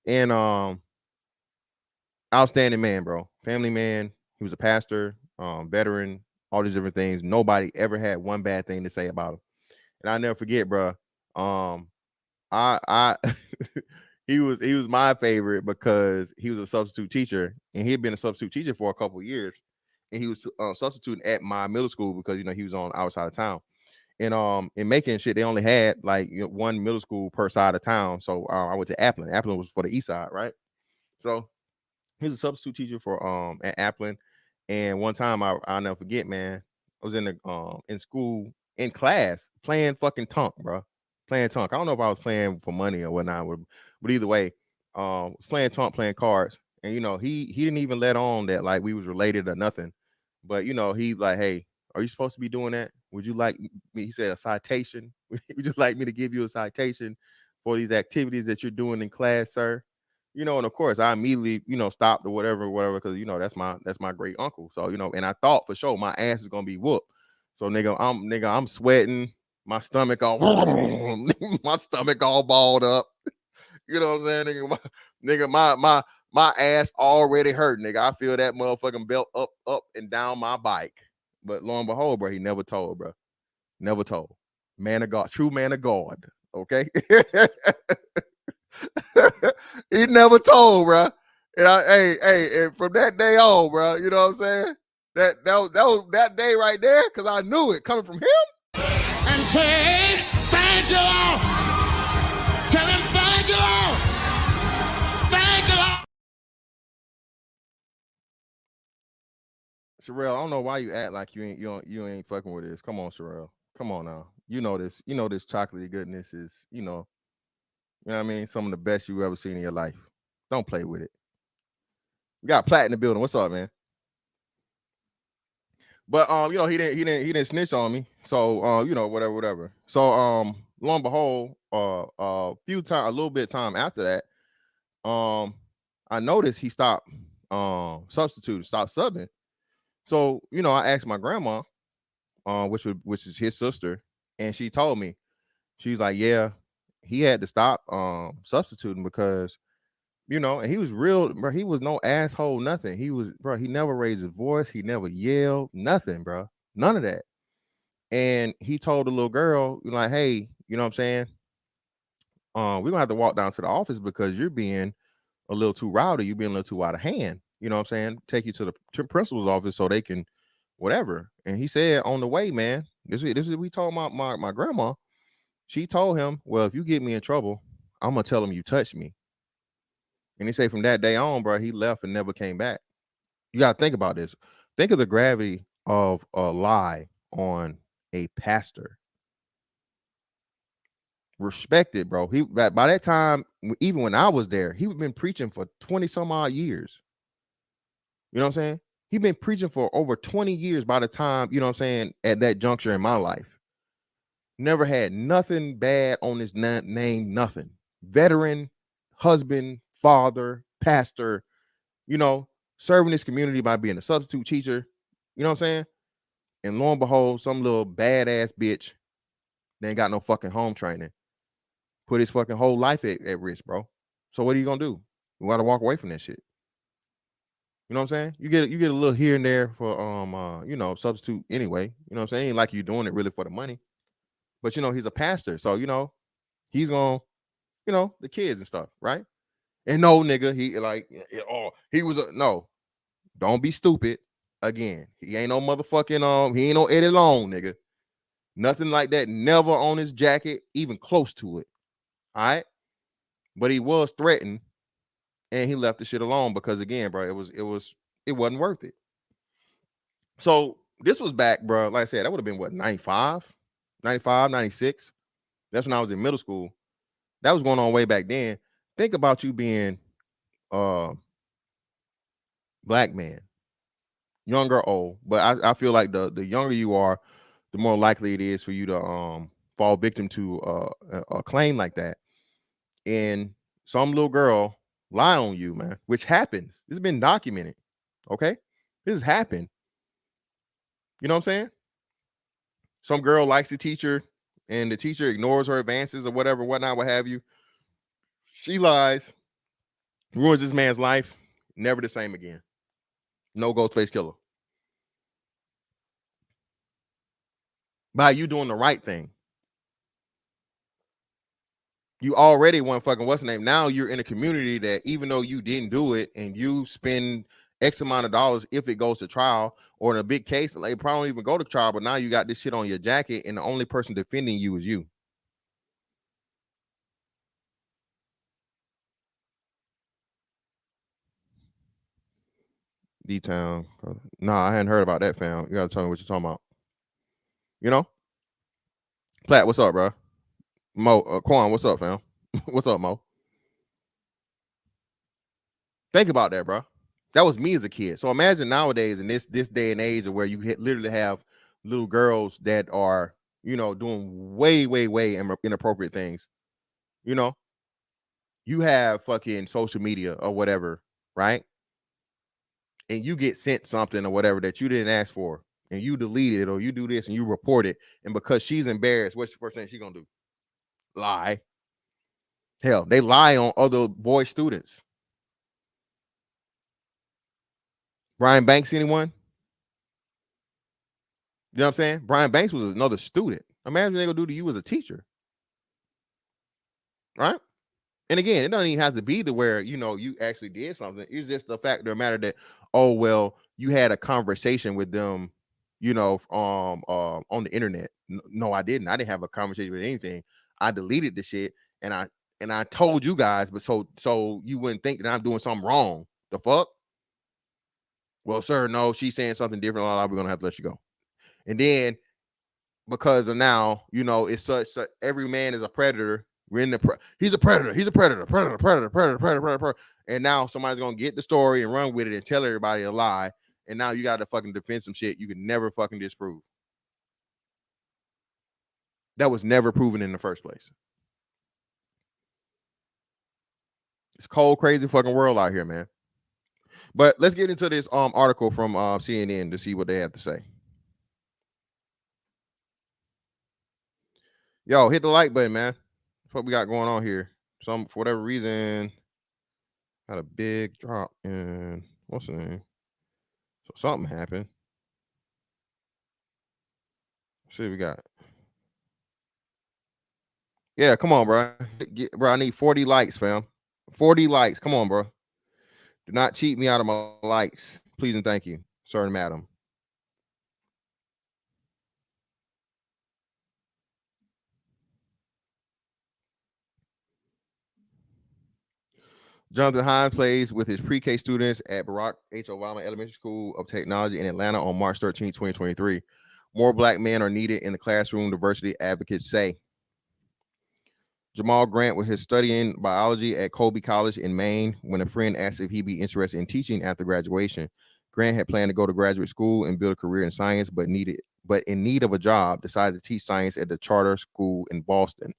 And outstanding man, bro. Family man. He was a pastor, veteran, all these different things. Nobody ever had one bad thing to say about him. And I never forget, bro. I he was my favorite because he was a substitute teacher, and he had been a substitute teacher for a couple of years, and he was substituting at my middle school because, you know, he was on outside of town. And in Macon shit, they only had like, you know, one middle school per side of town. So I went to Appling. Appling was for the east side, right? So He was a substitute teacher for at Applin. And one time I'll never forget, man. I was in school in class playing fucking Tunk, bro. Playing Tunk. I don't know if I was playing for money or whatnot, but either way, was playing Tunk, playing cards. And he didn't even let on that like we was related or nothing. But he's like, hey, are you supposed to be doing that? Would you like me? He said a citation. Would you just like me to give you a citation for these activities that you're doing in class, sir? And of course I immediately, stopped or whatever, because that's my great uncle. So, and I thought for sure my ass is gonna be whooped. So I'm sweating, my stomach all my stomach all balled up. You know what I'm saying? My ass already hurt, nigga. I feel that motherfucking belt up and down my bike. But lo and behold, bro, he never told, bro. Never told. Man of God, true man of God. Okay. He never told, bro. And and from that day on, bro, you know what I'm saying? That was that day right there, because I knew it coming from him. And say, thank you, Lord. Tell him, thank you, Lord. Thank you, Lord. Sherelle, I don't know why you act like you ain't fucking with this. Come on, Sherelle. Come on now. You know this chocolatey goodness is, you know what I mean? Some of the best you ever seen in your life. Don't play with it. We got Platt in the building. What's up, man? But he didn't snitch on me. So whatever. So lo and behold, a little bit of time after that, I noticed he stopped substituting, stopped subbing. So, I asked my grandma, which is his sister, and she told me, she's like, yeah, he had to stop substituting because, and he was real, bro. He was no asshole, nothing. He never raised his voice, he never yelled, nothing, bro. None of that. And he told the little girl, like, hey, you know what I'm saying? We're gonna have to walk down to the office because you're being a little too rowdy, you're being a little too out of hand. You know what I'm saying? Take you to the principal's office so they can whatever. And he said on the way, man, this is we told my grandma. She told him, well, if you get me in trouble, I'm gonna tell him you touched me. And he said from that day on, bro, he left and never came back. You gotta think about this. Think of the gravity of a lie on a pastor. Respected, bro. He by that time, even when I was there, he had been preaching for 20 some odd years. You know what I'm saying? He'd been preaching for over 20 years by the time, you know what I'm saying, at that juncture in my life. Never had nothing bad on his name, nothing. Veteran, husband, father, pastor, serving his community by being a substitute teacher. You know what I'm saying? And lo and behold, some little badass bitch, they ain't got no fucking home training. Put his fucking whole life at risk, bro. So what are you gonna do? You gotta walk away from that shit. You know what I'm saying? You get a little here and there for substitute anyway. You know what I'm saying? It ain't like you doing it really for the money. But he's a pastor. So, he's gonna, the kids and stuff, right? And no, nigga, no, don't be stupid. Again, he ain't no motherfucking he ain't no Eddie Long, nigga. Nothing like that, never on his jacket, even close to it. All right. But he was threatened. And he left the shit alone because, again, bro, it wasn't worth it. So this was back, bro. Like I said, that would have been what, 95, 96. That's when I was in middle school. That was going on way back then. Think about you being black man, young or old. But I feel like the younger you are, the more likely it is for you to fall victim to a claim like that. And some little girl lie on you, man, which happens. This has been documented. Okay. This has happened. You know what I'm saying? Some girl likes the teacher and the teacher ignores her advances or whatever, whatnot, what have you. She lies, ruins this man's life, never the same again. No Ghostface Killer. By you doing the right thing. You already won fucking what's the name. Now you're in a community that even though you didn't do it and you spend X amount of dollars if it goes to trial, or in a big case, they probably won't even go to trial, but now you got this shit on your jacket and the only person defending you is you. D-Town. Nah, I hadn't heard about that, fam. You gotta tell me what you're talking about. You know? Platt, what's up, bro? Mo, Quan, what's up, fam? What's up, Mo? Think about that, bro. That was me as a kid. So imagine nowadays in this day and age where you literally have little girls that are, you know, doing way inappropriate things. You know, you have fucking social media or whatever, right? And you get sent something or whatever that you didn't ask for, and you delete it or you do this and you report it, and because she's embarrassed, what's the first thing she gonna do? Lie. Hell, they lie on other boy students. Brian Banks, anyone? You know what I'm saying? Brian Banks was another student. Imagine what they gonna do to you as a teacher, right? And again, it doesn't even have to be to where, you know, you actually did something. It's just the fact of the matter that, oh, well, you had a conversation with them, you know, on the internet. No, I didn't. I didn't have a conversation with anything. I deleted the shit and I told you guys, but so you wouldn't think that I'm doing something wrong. The fuck? Well, sir, no, she's saying something different. We're gonna have to let you go. And then because of now, you know, it's such every man is a predator. We're in he's a predator. He's a predator. And now somebody's gonna get the story and run with it and tell everybody a lie. And now you got to fucking defend some shit you can never fucking disprove. That was never proven in the first place. It's cold, crazy fucking world out here, man. But let's get into this article from CNN to see what they have to say. Yo, hit the like button, man. That's what we got going on here. For whatever reason, had a big drop in what's the name? So something happened. Let's see what we got. Yeah, come on, bro. Bro, I need 40 likes, fam. 40 likes. Come on, bro. Do not cheat me out of my likes. Please and thank you, sir and madam. Jonathan Hines plays with his pre-K students at Barack H. Obama Elementary School of Technology in Atlanta on March 13, 2023. More black men are needed in the classroom, diversity advocates say. Jamal Grant was studying biology at Colby College in Maine when a friend asked if he'd be interested in teaching after graduation. Grant had planned to go to graduate school and build a career in science, but in need of a job, decided to teach science at the charter school in Boston.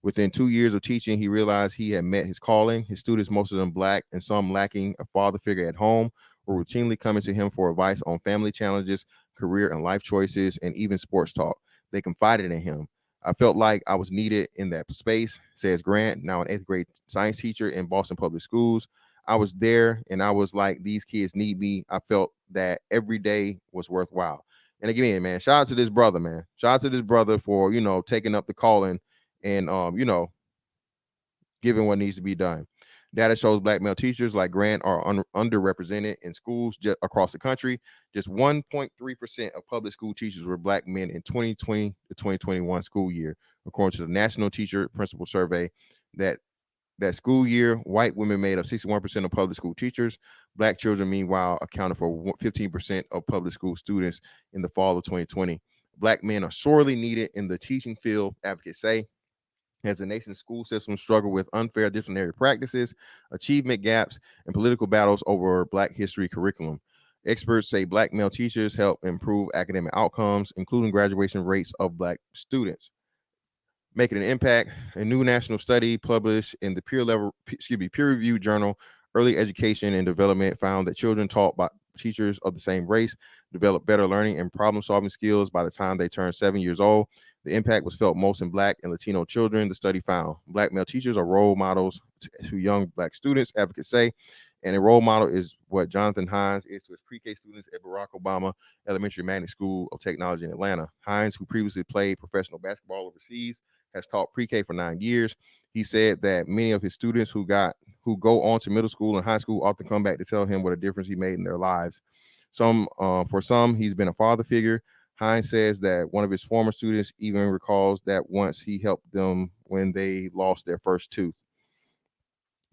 Within 2 years of teaching, he realized he had met his calling. His students, most of them black and some lacking a father figure at home, were routinely coming to him for advice on family challenges, career and life choices, and even sports talk. They confided in him. I felt like I was needed in that space, says Grant, now an 8th grade science teacher in Boston Public Schools. I was there and I was like, these kids need me. I felt that every day was worthwhile. And again, man, shout out to this brother, man. Shout out to this brother for, you know, taking up the calling and, you know, giving what needs to be done. Data shows black male teachers like Grant are underrepresented in schools across the country. Just 1.3% of public school teachers were black men in 2020 to 2021 school year, according to the National Teacher Principal Survey. That school year, white women made up 61% of public school teachers. Black children, meanwhile, accounted for 15% of public school students in the fall of 2020. Black men are sorely needed in the teaching field, advocates say, as the nation's school system struggle with unfair disciplinary practices, achievement gaps, and political battles over Black history curriculum. Experts say black male teachers help improve academic outcomes, including graduation rates of black students. Making an impact, a new national study published in the peer-reviewed journal Early Education and Development found that children taught by teachers of the same race develop better learning and problem-solving skills by the time they turn 7 years old. The impact was felt most in Black and Latino children, the study found. Black male teachers are role models to young Black students, advocates say, and a role model is what Jonathan Hines is to his pre-K students at Barack Obama Elementary Magnet School of Technology in Atlanta. Hines, who previously played professional basketball overseas, has taught pre-K for 9 years. He said that many of his students who go on to middle school and high school often come back to tell him what a difference he made in their lives. For some, he's been a father figure. Hines says that one of his former students even recalls that once he helped them when they lost their first tooth.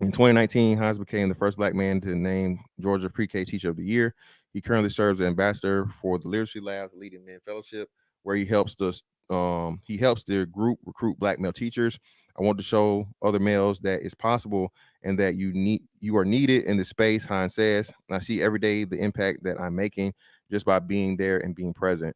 In 2019, Hines became the first black man to name Georgia Pre-K Teacher of the Year. He currently serves as ambassador for the Literacy Labs Leading Men Fellowship, where he helps the group recruit black male teachers. I want to show other males that it's possible and that you are needed in the space, Hines says. I see every day the impact that I'm making just by being there and being present.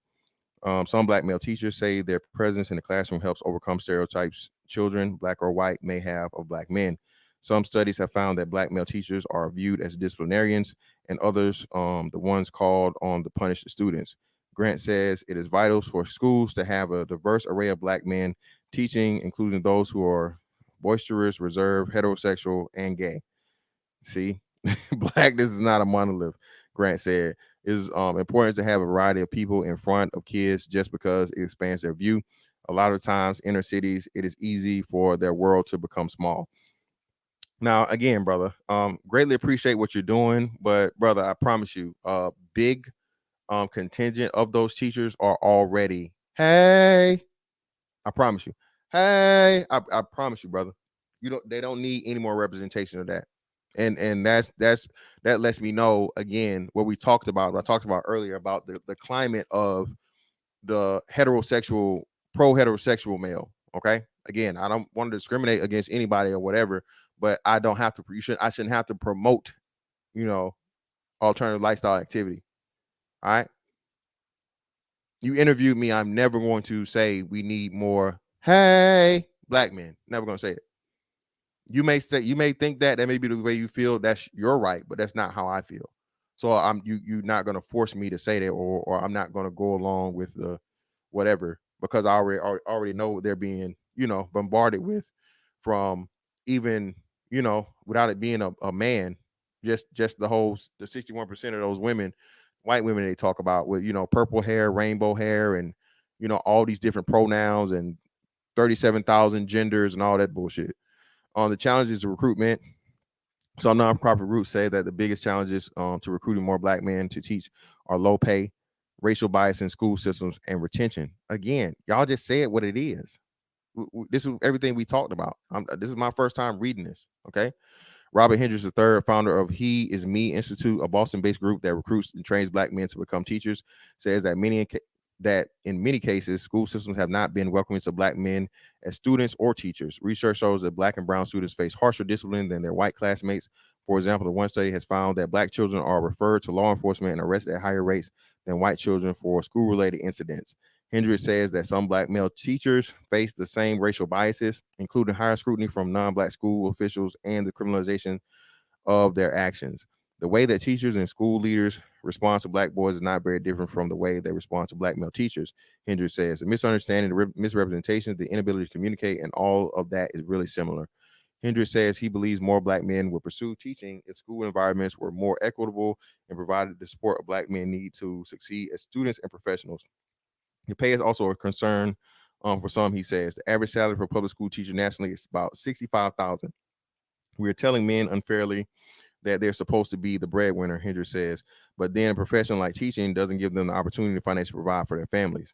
Some black male teachers say their presence in the classroom helps overcome stereotypes children, black or white, may have of black men. Some studies have found that black male teachers are viewed as disciplinarians, and others, the ones called on to punish the students. Grant says it is vital for schools to have a diverse array of black men teaching, including those who are boisterous, reserved, heterosexual, and gay. See, blackness is not a monolith, Grant said. It is important to have a variety of people in front of kids just because it expands their view. A lot of times, inner cities, it is easy for their world to become small. Now, again, brother, greatly appreciate what you're doing, but brother, I promise you, big contingent of those teachers are already, hey, I promise you, hey, I promise you, brother, they don't need any more representation of that. And that lets me know again what I talked about earlier about the climate of the pro heterosexual male. Okay, again, I don't want to discriminate against anybody or whatever, but I don't have to. I shouldn't have to promote, alternative lifestyle activity. All right, you interviewed me. I'm never going to say we need more. Hey, black men. Never going to say it. You may think that may be the way you feel. That's your right, but that's not how I feel. So you're not going to force me to say that, or I'm not going to go along with the whatever, because I already know what they're being bombarded with from, even without it being a man, just the 61% of those women, white women, they talk about with purple hair, rainbow hair, and all these different pronouns and 37,000 genders and all that bullshit. On the challenges of recruitment, some nonprofit groups say that the biggest challenges to recruiting more black men to teach are low pay, racial bias in school systems, and retention. Again, y'all just said what it is. This is everything we talked about. This is my first time reading this. Okay. Robert Hendricks III, founder of He Is Me Institute, a Boston-based group that recruits and trains black men to become teachers, says that in many cases, school systems have not been welcoming to black men as students or teachers. Research shows that black and brown students face harsher discipline than their white classmates. For example, the one study has found that black children are referred to law enforcement and arrested at higher rates than white children for school-related incidents. Hendricks says that some black male teachers face the same racial biases, including higher scrutiny from non-black school officials and the criminalization of their actions. The way that teachers and school leaders respond to black boys is not very different from the way they respond to black male teachers, Hendricks says. The misunderstanding, the misrepresentation, the inability to communicate, and all of that is really similar. Hendricks says he believes more black men would pursue teaching if school environments were more equitable and provided the support black men need to succeed as students and professionals. The pay is also a concern for some, he says. The average salary for a public school teacher nationally is about $65,000. We are telling men unfairly that they're supposed to be the breadwinner, Hendricks says, but then a profession like teaching doesn't give them the opportunity to financially provide for their families.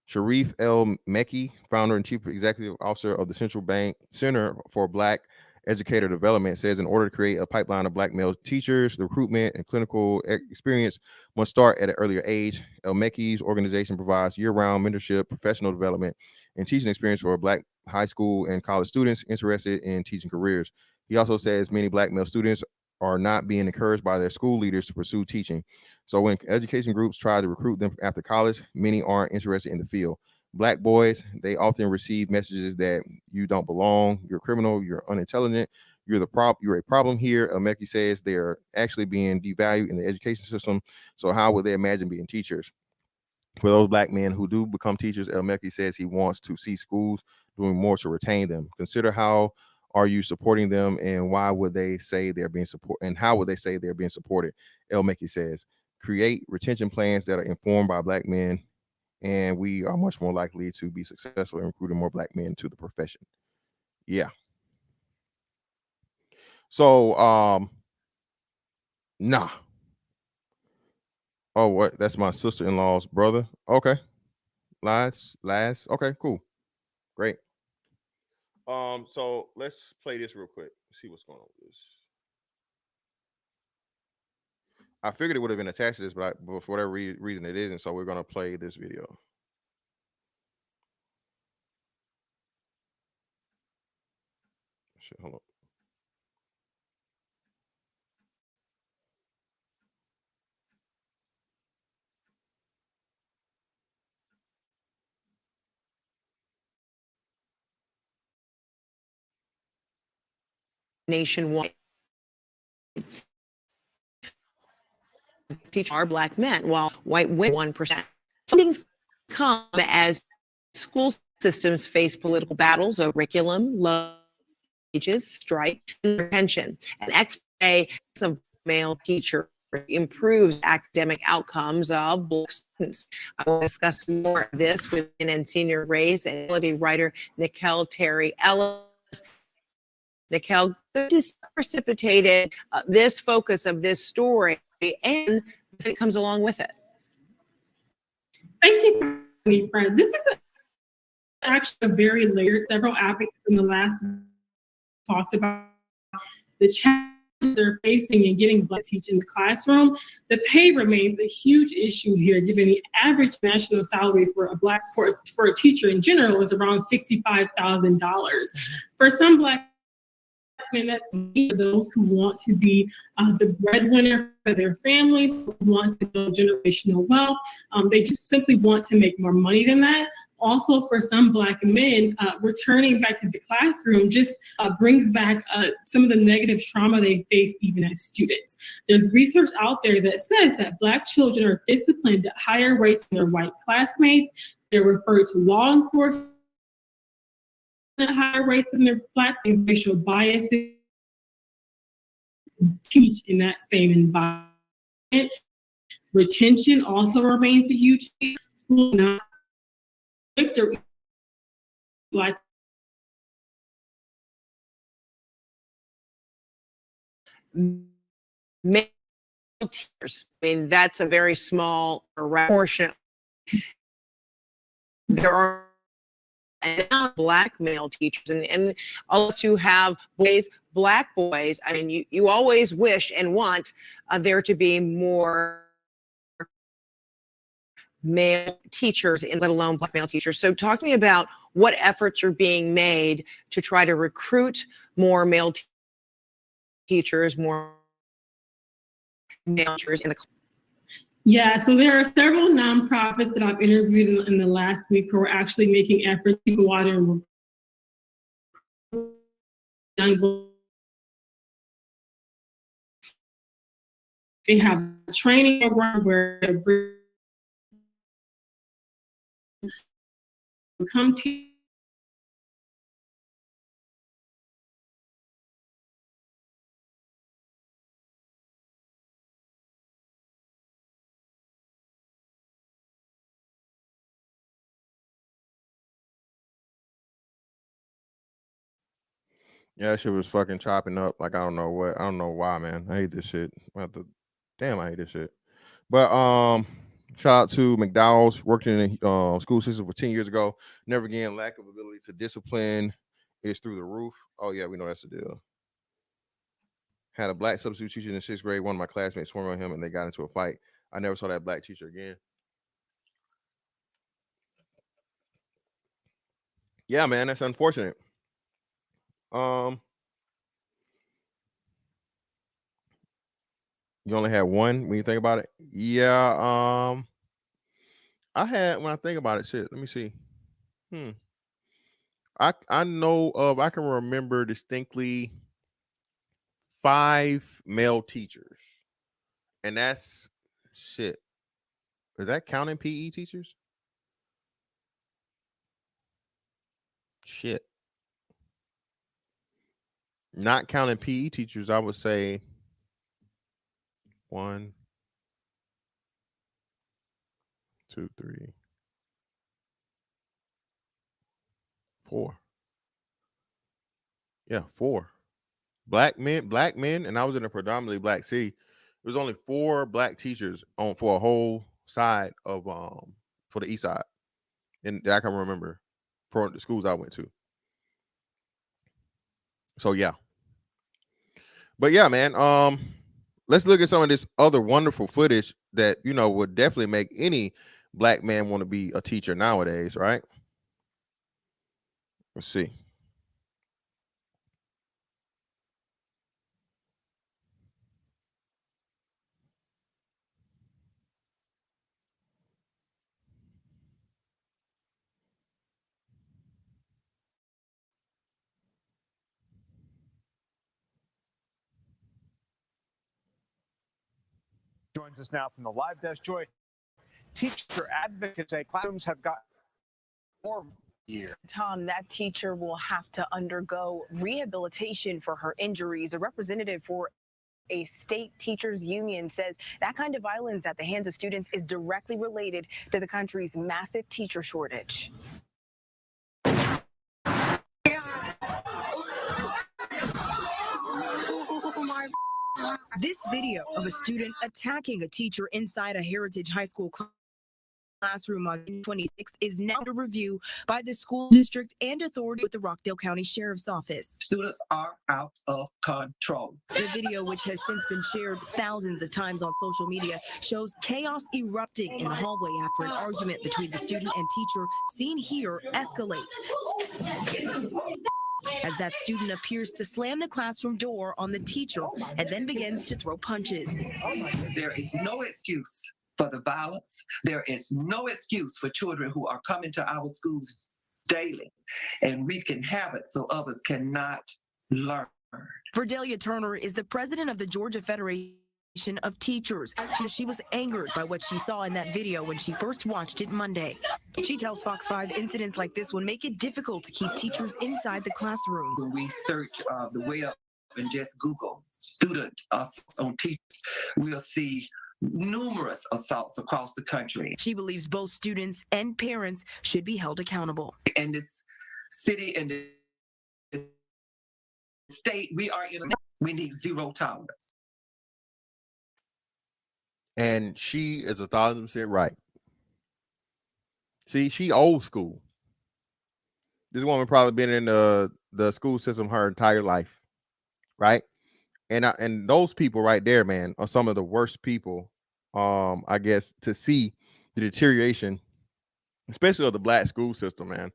Sharif El Mekki, founder and chief executive officer of the Central Bank Center for Black Educator Development, says in order to create a pipeline of black male teachers, the recruitment and clinical experience must start at an earlier age. El Mekki's organization provides year-round mentorship, professional development, and teaching experience for black high school and college students interested in teaching careers. He also says many black male students are not being encouraged by their school leaders to pursue teaching. So when education groups try to recruit them after college, many aren't interested in the field. Black boys, they often receive messages that you don't belong, you're a criminal, you're unintelligent, you're a problem here. Mekki says they're actually being devalued in the education system. So how would they imagine being teachers? For those black men who do become teachers, El Mekki says he wants to see schools doing more to retain them. Consider how are you supporting them, and why would they say they're being supported? And how would they say they're being supported? El Mekki says, create retention plans that are informed by black men, and we are much more likely to be successful in recruiting more black men to the profession. Yeah. So, nah. Oh, what? That's my sister-in-law's brother. Okay. Last. Okay, cool. Great. So let's play this real quick. See what's going on with this. I figured it would have been attached to this, but for whatever reason it isn't. So we're gonna play this video. Shit, hold on. Nationwide, teach are black men, while white women 1%. Fundings come as school systems face political battles over curriculum, low wages, strike, and retention. An expert of male teacher improves academic outcomes of black students. I will discuss more of this with and senior race and ability writer Nikel Terry Ellis. Nikel, this precipitated this focus of this story and it comes along with it. Thank you for me, friend. This is actually a very layered. Several advocates in the last talked about the challenges they're facing in getting black teachers in the classroom. The pay remains a huge issue here, given the average national salary for a teacher in general is around $65,000. For some black men, that's for those who want to be the breadwinner for their families, who want to build generational wealth. They just simply want to make more money than that. Also, for some black men, returning back to the classroom just brings back some of the negative trauma they face even as students. There's research out there that says that black children are disciplined at higher rates than their white classmates. They're referred to law enforcement at higher rates than their black, racial biases teach in that same environment. Retention also remains a huge issue. School not black male teachers. I mean, that's a very small portion. There are now black male teachers, and unless you have boys, black boys, I mean, you always wish and want there to be more male teachers, and let alone black male teachers. So talk to me about what efforts are being made to try to recruit more male teachers, more male teachers in the class. Yeah, so there are several nonprofits that I've interviewed in the last week who are actually making efforts to go out and they have a training program where they come to Yeah, that shit was fucking chopping up. Like I don't know why, man. I hate this shit. Damn, I hate this shit. But shout out to McDowell's. Worked in the school system for 10 years ago. Never again. Lack of ability to discipline is through the roof. Oh yeah, we know that's the deal. Had a black substitute teacher in the 6th grade. One of my classmates swore on him, and they got into a fight. I never saw that black teacher again. Yeah, man, that's unfortunate. You only had one when you think about it? Yeah. I had, when I think about it, shit. Let me see. I know of, I can remember distinctly 5 male teachers, and that's shit. Is that counting PE teachers? Shit. Not counting PE teachers, I would say 1, 2, 3, 4. Yeah, 4. Black men, and I was in a predominantly black city. There was only 4 black teachers on for a whole side of for the east side. And I can remember for the schools I went to. So yeah. But yeah, man. Let's look at some of this other wonderful footage that would definitely make any black man want to be a teacher nowadays, right? Let's see. Joins us now from the live desk. Joy, teacher advocates say classrooms have got more year. Tom, that teacher will have to undergo rehabilitation for her injuries. A representative for a state teachers union says that kind of violence at the hands of students is directly related to the country's massive teacher shortage. This video of a student attacking a teacher inside a Heritage High School classroom on 26th is now under review by the school district and authority with the Rockdale County Sheriff's Office. Students are out of control. The video, which has since been shared thousands of times on social media, shows chaos erupting in the hallway after an argument between the student and teacher, seen here, escalates as that student appears to slam the classroom door on the teacher and then begins to throw punches. There is no excuse for the violence. There is no excuse for children who are coming to our schools daily and wreaking havoc so others cannot learn. Verdelia Turner is the president of the Georgia Federation of Teachers. She was angered by what she saw in that video when she first watched it Monday. She tells Fox 5 incidents like this would make it difficult to keep teachers inside the classroom. When we search the web and just Google student assaults on teachers, we'll see numerous assaults across the country. She believes both students and parents should be held accountable. In this city and this state, we need zero tolerance. And she is 1,000% right. See, she old school. This woman probably been in the school system her entire life, right? And those people right there, man, are some of the worst people, I guess, to see the deterioration, especially of the black school system, man,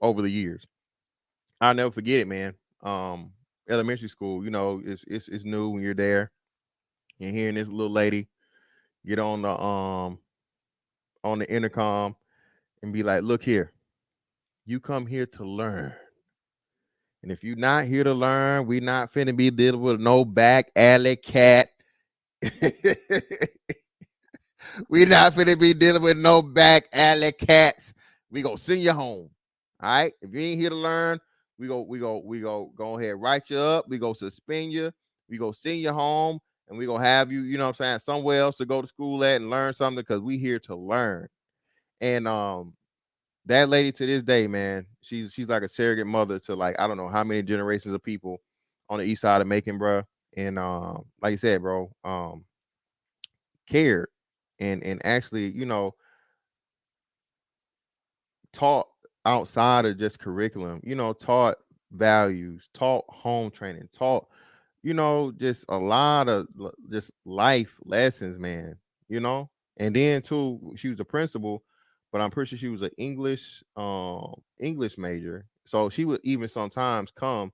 over the years. I'll never forget it, man. Elementary school, it's new when you're there. You're hearing this little lady get on the intercom and be like, look here, you come here to learn. And if you're not here to learn, we not finna be dealing with no back alley cat. We not finna be dealing with no back alley cats. We gonna send you home. All right. If you ain't here to learn, we go ahead, write you up. We go suspend you. We go send you home. And we're going to have you, somewhere else to go to school at and learn something because we here to learn. And that lady to this day, man, she's like a surrogate mother to like, I don't know how many generations of people on the east side of Macon, bro. And like you said, bro, cared and actually, taught outside of just curriculum, taught values, taught home training, taught just a lot of just life lessons, man, and then too, she was a principal, but I'm pretty sure she was an English major. So she would even sometimes come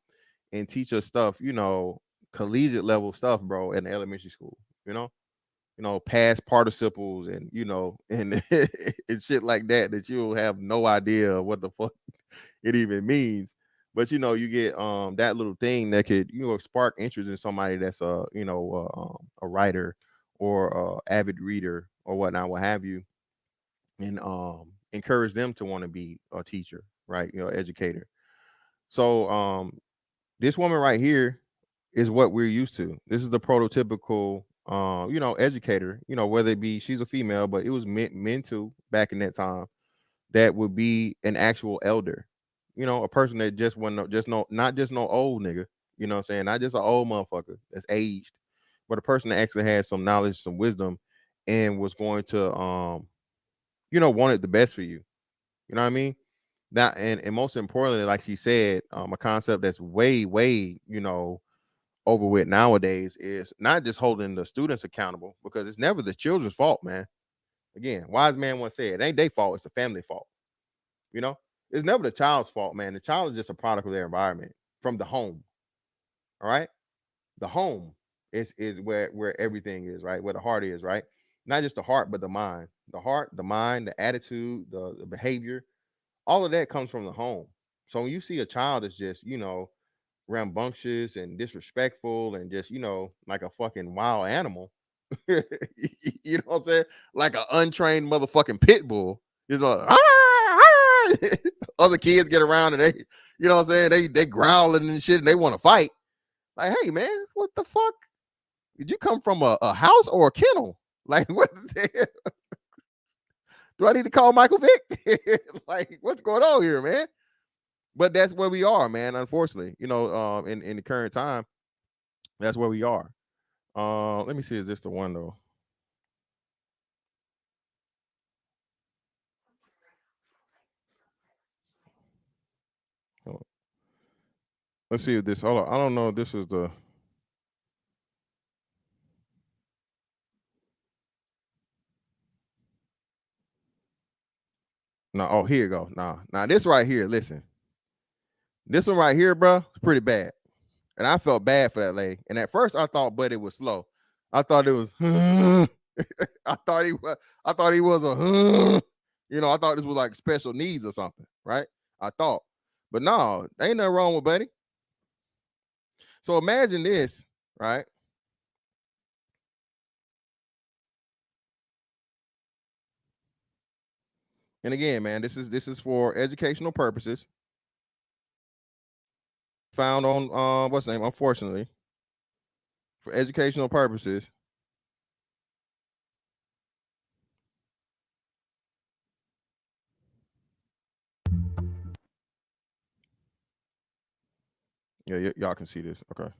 and teach us stuff, collegiate level stuff, bro, in the elementary school, past participles and, and, and shit like that you'll have no idea what the fuck it even means. But you get that little thing that could spark interest in somebody that's a writer or a avid reader or whatnot, what have you, and encourage them to want to be a teacher, right? Educator. So this woman right here is what we're used to. This is the prototypical educator. Whether it be she's a female, but it was men too back in that time. That would be an actual elder. A person that just not just no old nigga, what I'm saying? Not just an old motherfucker that's aged, but a person that actually had some knowledge, some wisdom, and was going to, wanted the best for you. You know what I mean? That and most importantly, like she said, a concept that's way, over with nowadays is not just holding the students accountable, because it's never the children's fault, man. Again, wise man once said, it ain't their fault, it's the family fault. It's never the child's fault, man. The child is just a product of their environment from the home. All right. The home is where everything is, right? Where the heart is, right? Not just the heart, but the mind. The heart, the mind, the attitude, the behavior, all of that comes from the home. So when you see a child that's just, rambunctious and disrespectful and just, like a fucking wild animal, you know what I'm saying? Like an untrained motherfucking pit bull. It's like, other kids get around and they, you know what I'm saying? They growling and shit and they want to fight. Like, hey man, what the fuck? Did you come from a house or a kennel? Like, what the hell? Do I need to call Michael Vick? Like, what's going on here, man? But that's where we are, man. Unfortunately, in the current time, that's where we are. Let me see. Is this the one though? Let's see if this. Hold on. I don't know if this is the. No. Oh, here you go. Now this right here. Listen. This one right here, bro, is pretty bad. And I felt bad for that lady. And at first I thought Buddy was slow. I thought it was I thought he was a I thought this was like special needs or something, right? I thought. But no, ain't nothing wrong with Buddy. So imagine this, right? And again, man, this is for educational purposes. Found on what's the name? Unfortunately, for educational purposes. Yeah, y'all can see this. Okay.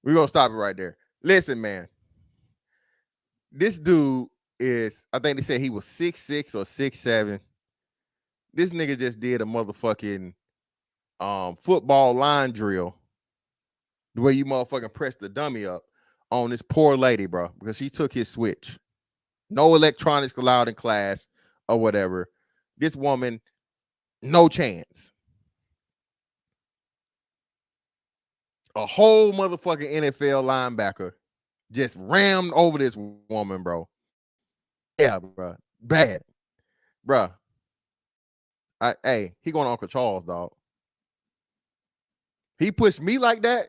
We're gonna stop it right there. Listen, man. This dude is, I think they said he was 6'6" or 6'7". This nigga just did a motherfucking football line drill, the way you motherfucking press the dummy up on this poor lady, bro, because she took his switch. No electronics allowed in class or whatever. This woman, no chance. A whole motherfucking NFL linebacker just rammed over this woman, bro. Yeah, bro. Bad. Bro. Hey, he going to Uncle Charles, dog. He pushed me like that.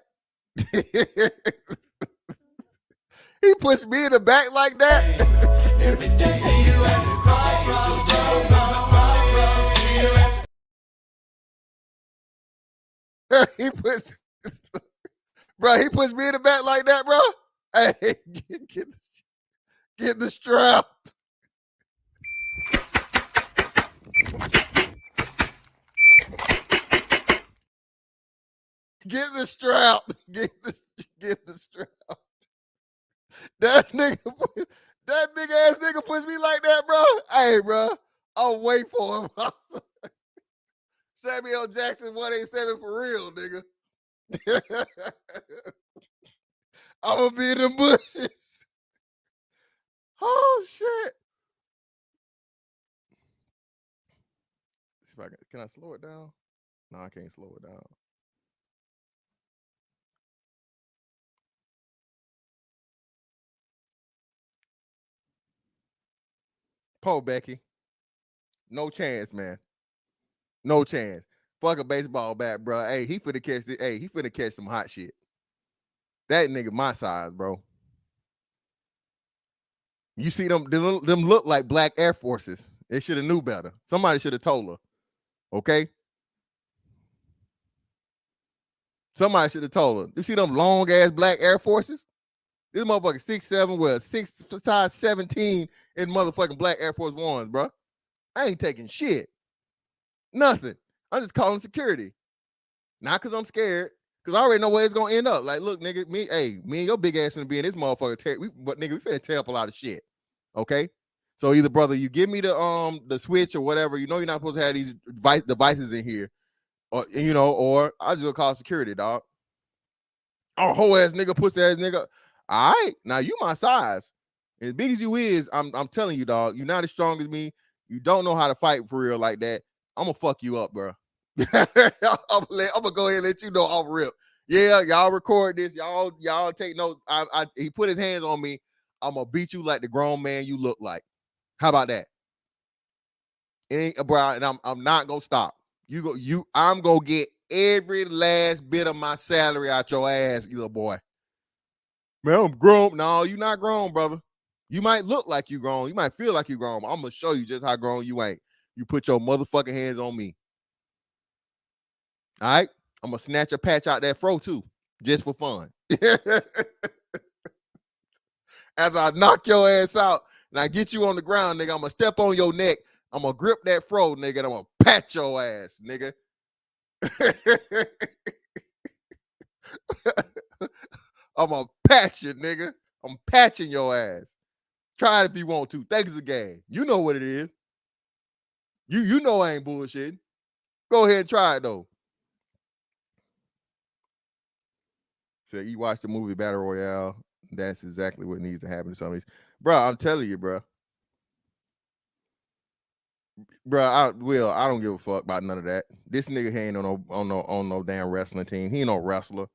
He pushed me in the back like that. He pushed me in the back like that, bro. Hey, get the strap. Get the strap. Get the strap. That nigga ass nigga pushed me like that, bro. Hey, bro, I'll wait for him. Samuel Jackson 187 for real, nigga. I'm gonna be in the bushes. Oh shit. See if can I slow it down? No, I can't slow it down. Poor Becky. No chance, man. No chance. Fuck a baseball bat, bro. Hey, he finna catch it. Hey, he finna catch some hot shit. That nigga my size, bro. You see them look like black Air Forces. They should have knew better. Somebody should have told her. Okay? Somebody should have told her. You see them long ass black Air Forces? This motherfucker 6'7" with a size 17 in motherfucking black Air Force Ones, bro. I ain't taking shit. Nothing. I'm just calling security. Not because I'm scared, because I already know where it's gonna end up. Like, look, nigga, me and your big ass gonna be in this motherfucker. But nigga, we finna tear up a lot of shit. Okay. So either, brother, you give me the switch or whatever. You know you're not supposed to have these devices in here, or or I just gonna call security, dog. Oh, whole ass nigga, pussy ass nigga. All right, now you my size. As big as you is, I'm telling you, dog. You're not as strong as me. You don't know how to fight for real like that. I'm gonna fuck you up, bro. I'm gonna go ahead and let you know off rip. Yeah, y'all record this. Y'all take notes. He put his hands on me. I'm gonna beat you like the grown man you look like. How about that? It ain't, bro, and I'm not gonna stop. I'm gonna get every last bit of my salary out your ass, you little boy. Man, I'm grown. No, you not grown, brother. You might look like you grown. You might feel like you grown. But I'm gonna show you just how grown you ain't. You put your motherfucking hands on me. All right? I'm gonna snatch a patch out that fro too, just for fun. After I knock your ass out and I get you on the ground, nigga, I'm gonna step on your neck. I'm gonna grip that fro, nigga, and I'm gonna pat your ass, nigga. I'm gonna patch you, nigga. I'm patching your ass. Try it if you want to. Think it's a game. You know what it is. You know I ain't bullshitting. Go ahead and try it though. So you watch the movie Battle Royale. That's exactly what needs to happen to some of these. Bro, I'm telling you, bro. Bro, I don't give a fuck about none of that. This nigga ain't on no damn wrestling team. He ain't no wrestler.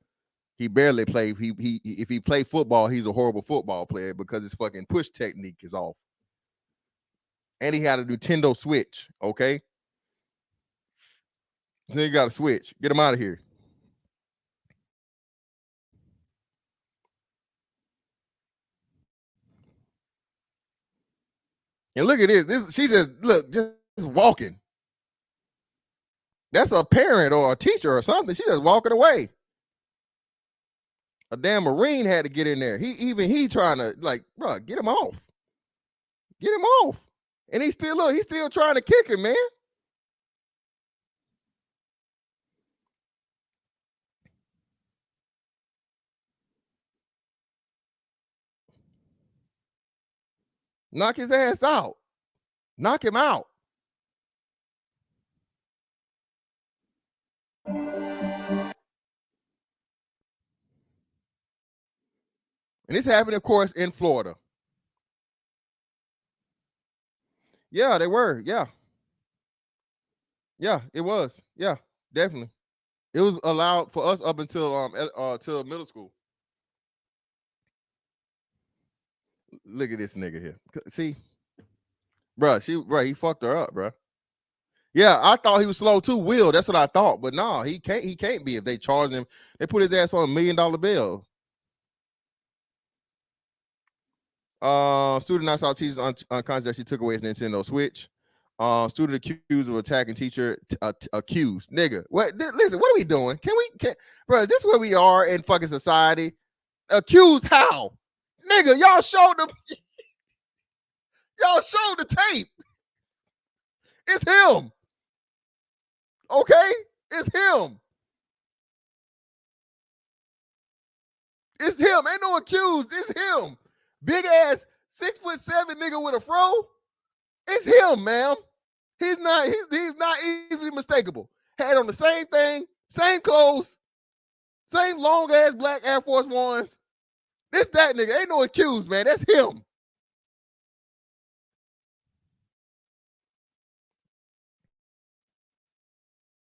He barely played. If he played football, he's a horrible football player because his fucking push technique is off. And he had a Nintendo Switch, okay? So he got a Switch. Get him out of here. And look at this. She just walking. That's a parent or a teacher or something. She just walking away. A damn Marine had to get in there. He trying to, like, bro, get him off. Get him off. And he's still trying to kick him, man. Knock his ass out. Knock him out. And this happened, of course, in Florida. Yeah, they were. Yeah. Yeah, it was. Yeah, definitely. It was allowed for us up until till middle school. Look at this nigga here. See, bro, he fucked her up, bro. Yeah, I thought he was slow too. Will, that's what I thought, but no, he can't be if they charge him. They put his ass on $1 million bill. Student knocks out teacher's unconscious. She took away his Nintendo Switch. Student accused of attacking teacher. Accused, nigga. What? Listen, what are we doing? Bro? Is this where we are in fucking society? Accused how? Nigga, y'all showed the tape. It's him. Okay, it's him. It's him. Ain't no accused. It's him. Big ass 6'7" nigga with a fro. It's him, ma'am. He's not easily mistakable. Had on the same thing, same clothes, same long ass black Air Force Ones. This that nigga. Ain't no accused, man. That's him.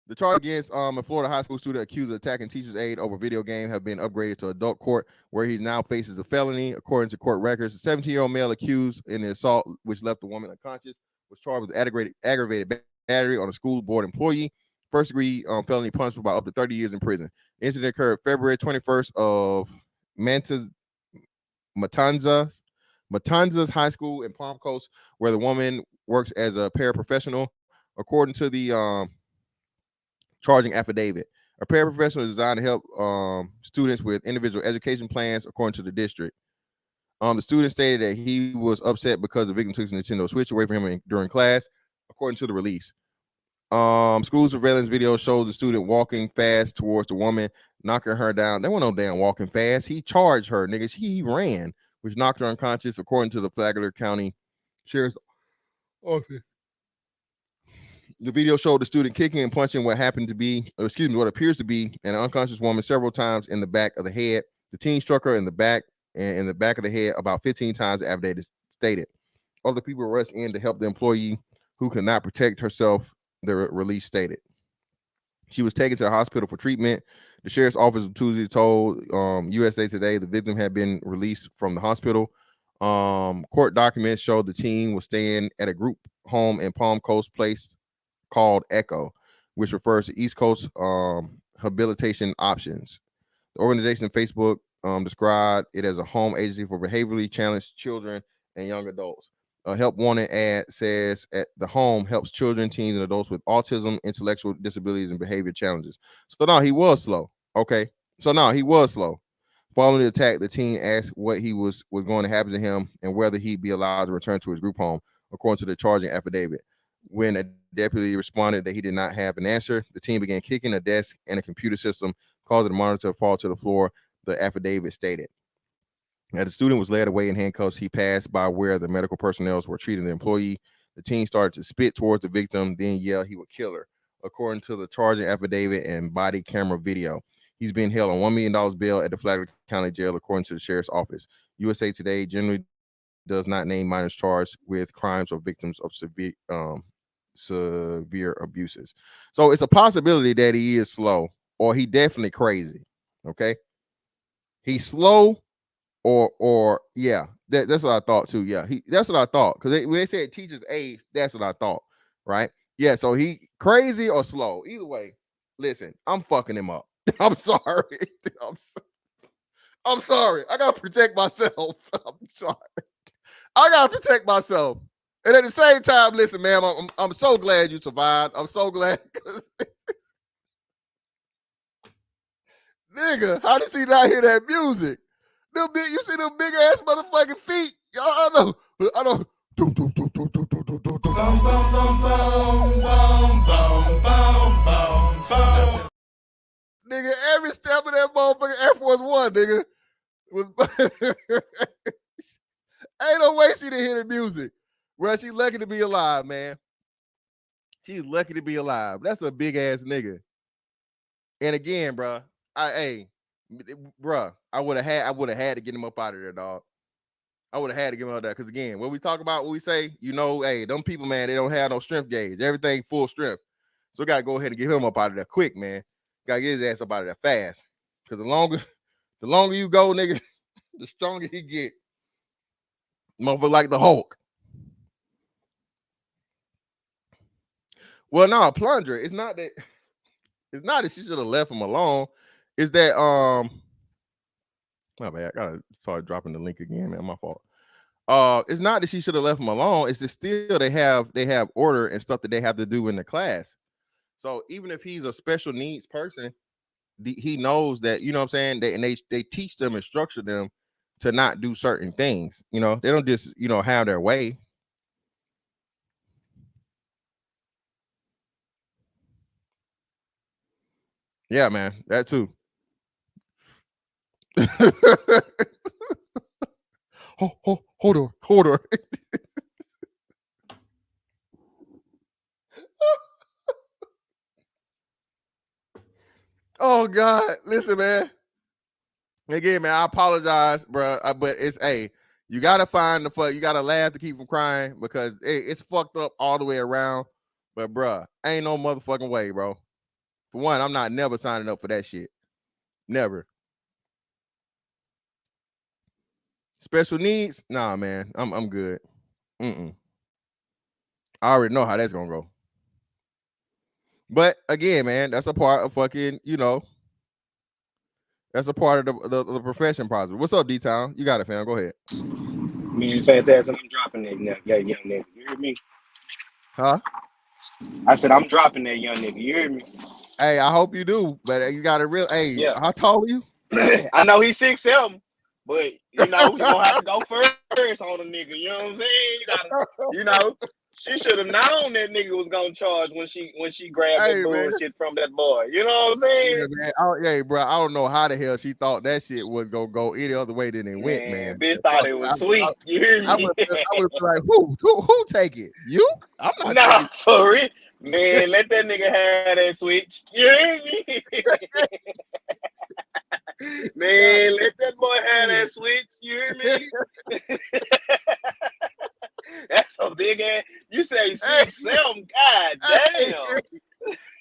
The charge against a Florida high school student accused of attacking teacher's aide over video game have been upgraded to adult court, where he now faces a felony. According to court records, the 17-year-old male accused in the assault, which left the woman unconscious, was charged with aggravated battery on a school board employee. First degree felony punishable by up to 30 years in prison. The incident occurred February 21st of Matanzas High School in Palm Coast, where the woman works as a paraprofessional. According to the charging affidavit, a paraprofessional is designed to help students with individual education plans, according to the district. The student stated that he was upset because the victim took his Nintendo Switch away from him during class, according to the release. School surveillance video shows the student walking fast towards the woman, knocking her down. There wasn't no damn walking fast. He charged her, nigga. He ran, which knocked her unconscious, according to the Flagler County Sheriff's Office. The video showed the student kicking and punching what appears to be an unconscious woman several times in the back of the head. The teen struck her in the back of the head about 15 times, the affidavit stated. Other people rushed in to help the employee who could not protect herself, the release stated. She was taken to the hospital for treatment. The sheriff's office Tuesday told USA Today the victim had been released from the hospital. Court documents showed the teen was staying at a group home in Palm Coast Place called Echo, which refers to East Coast Habilitation Options. The organization on Facebook described it as a home agency for behaviorally challenged children and young adults. A help wanted ad says at the home helps children, teens, and adults with autism, intellectual disabilities, and behavior challenges. So now he was slow. Okay. So now he was slow. Following the attack, the teen asked what was going to happen to him and whether he'd be allowed to return to his group home, according to the charging affidavit. When a deputy responded that he did not have an answer, the teen began kicking a desk and a computer system, causing the monitor to fall to the floor, the affidavit stated. As the student was led away in handcuffs, he passed by where the medical personnel were treating the employee. The teen started to spit towards the victim, then yelled he would kill her, according to the charging affidavit and body camera video. He's being held on $1 million bail at the Flagler County Jail, according to the sheriff's office. USA Today generally does not name minors charged with crimes or victims of severe abuses. So it's a possibility that he is slow, or he definitely crazy. Okay, he's slow. Or yeah, that's what I thought too. Yeah, that's what I thought, because when they said teacher's age, that's what I thought, right? Yeah, so he crazy or slow. Either way, listen, I'm fucking him up. I'm sorry. I'm sorry. I gotta protect myself. I'm sorry. I gotta protect myself. And at the same time, listen, man, I'm so glad you survived. I'm so glad. Nigga, how did she not hear that music? You see them big ass motherfucking feet? I know. Nigga, every step of that motherfucking Air Force One, nigga. Ain't no way she didn't hear the music. Well, she's lucky to be alive, man. She's lucky to be alive. That's a big ass nigga. And again, bro, I would have had to get him up out of there, dog. I would have had to get him out of there, because again, when we talk about what we say, hey, them people, man, they don't have no strength gauge. Everything full strength. So we gotta go ahead and get him up out of there quick, man. Gotta get his ass up out of there fast. Because the longer you go, nigga, the stronger he get. Motherfucker like the Hulk. Well, no, plunger. It's not that she should have left him alone. Is that my bad. I gotta start dropping the link again, man. My fault. It's not that she should have left him alone. It's just still they have order and stuff that they have to do in the class. So even if he's a special needs person, he knows that, you know what I'm saying, they teach them and structure them to not do certain things. They don't just have their way. Yeah, man, that too. Hold on. Oh God, listen, man. Again, man, I apologize, bro, but it's you gotta find the fuck. You gotta laugh to keep from crying, because it's fucked up all the way around. But bro, ain't no motherfucking way, bro. For one, I'm not never signing up for that shit. Never. Special needs? Nah, man. I'm good. I already know how that's gonna go. But again, man, that's a part of fucking, that's a part of the profession process. What's up, D-Town? You got it, fam. Go ahead. Man, fantastic. I'm dropping that young nigga. You hear me? Huh? I said I'm dropping that young nigga. You hear me? Hey, I hope you do. But you got a real. Hey, yeah. How tall are you? I know he's 6'7", but you gonna have to go first on the nigga. You know what I'm saying? You gotta, She should have known that nigga was gonna charge when she grabbed Hey, that man. bullshit from that boy. You know what I'm saying? Yeah, man. Hey, bro, I don't know how the hell she thought that shit was gonna go any other way than it went, man. Bitch thought it was sweet. You hear me? I would be like, who take it? You? I'm not Nah, taking it. for real. Man, let that nigga have that switch. You hear me? Man, let that boy have that switch. You hear me? That's a big ass. You say 6'7". God damn.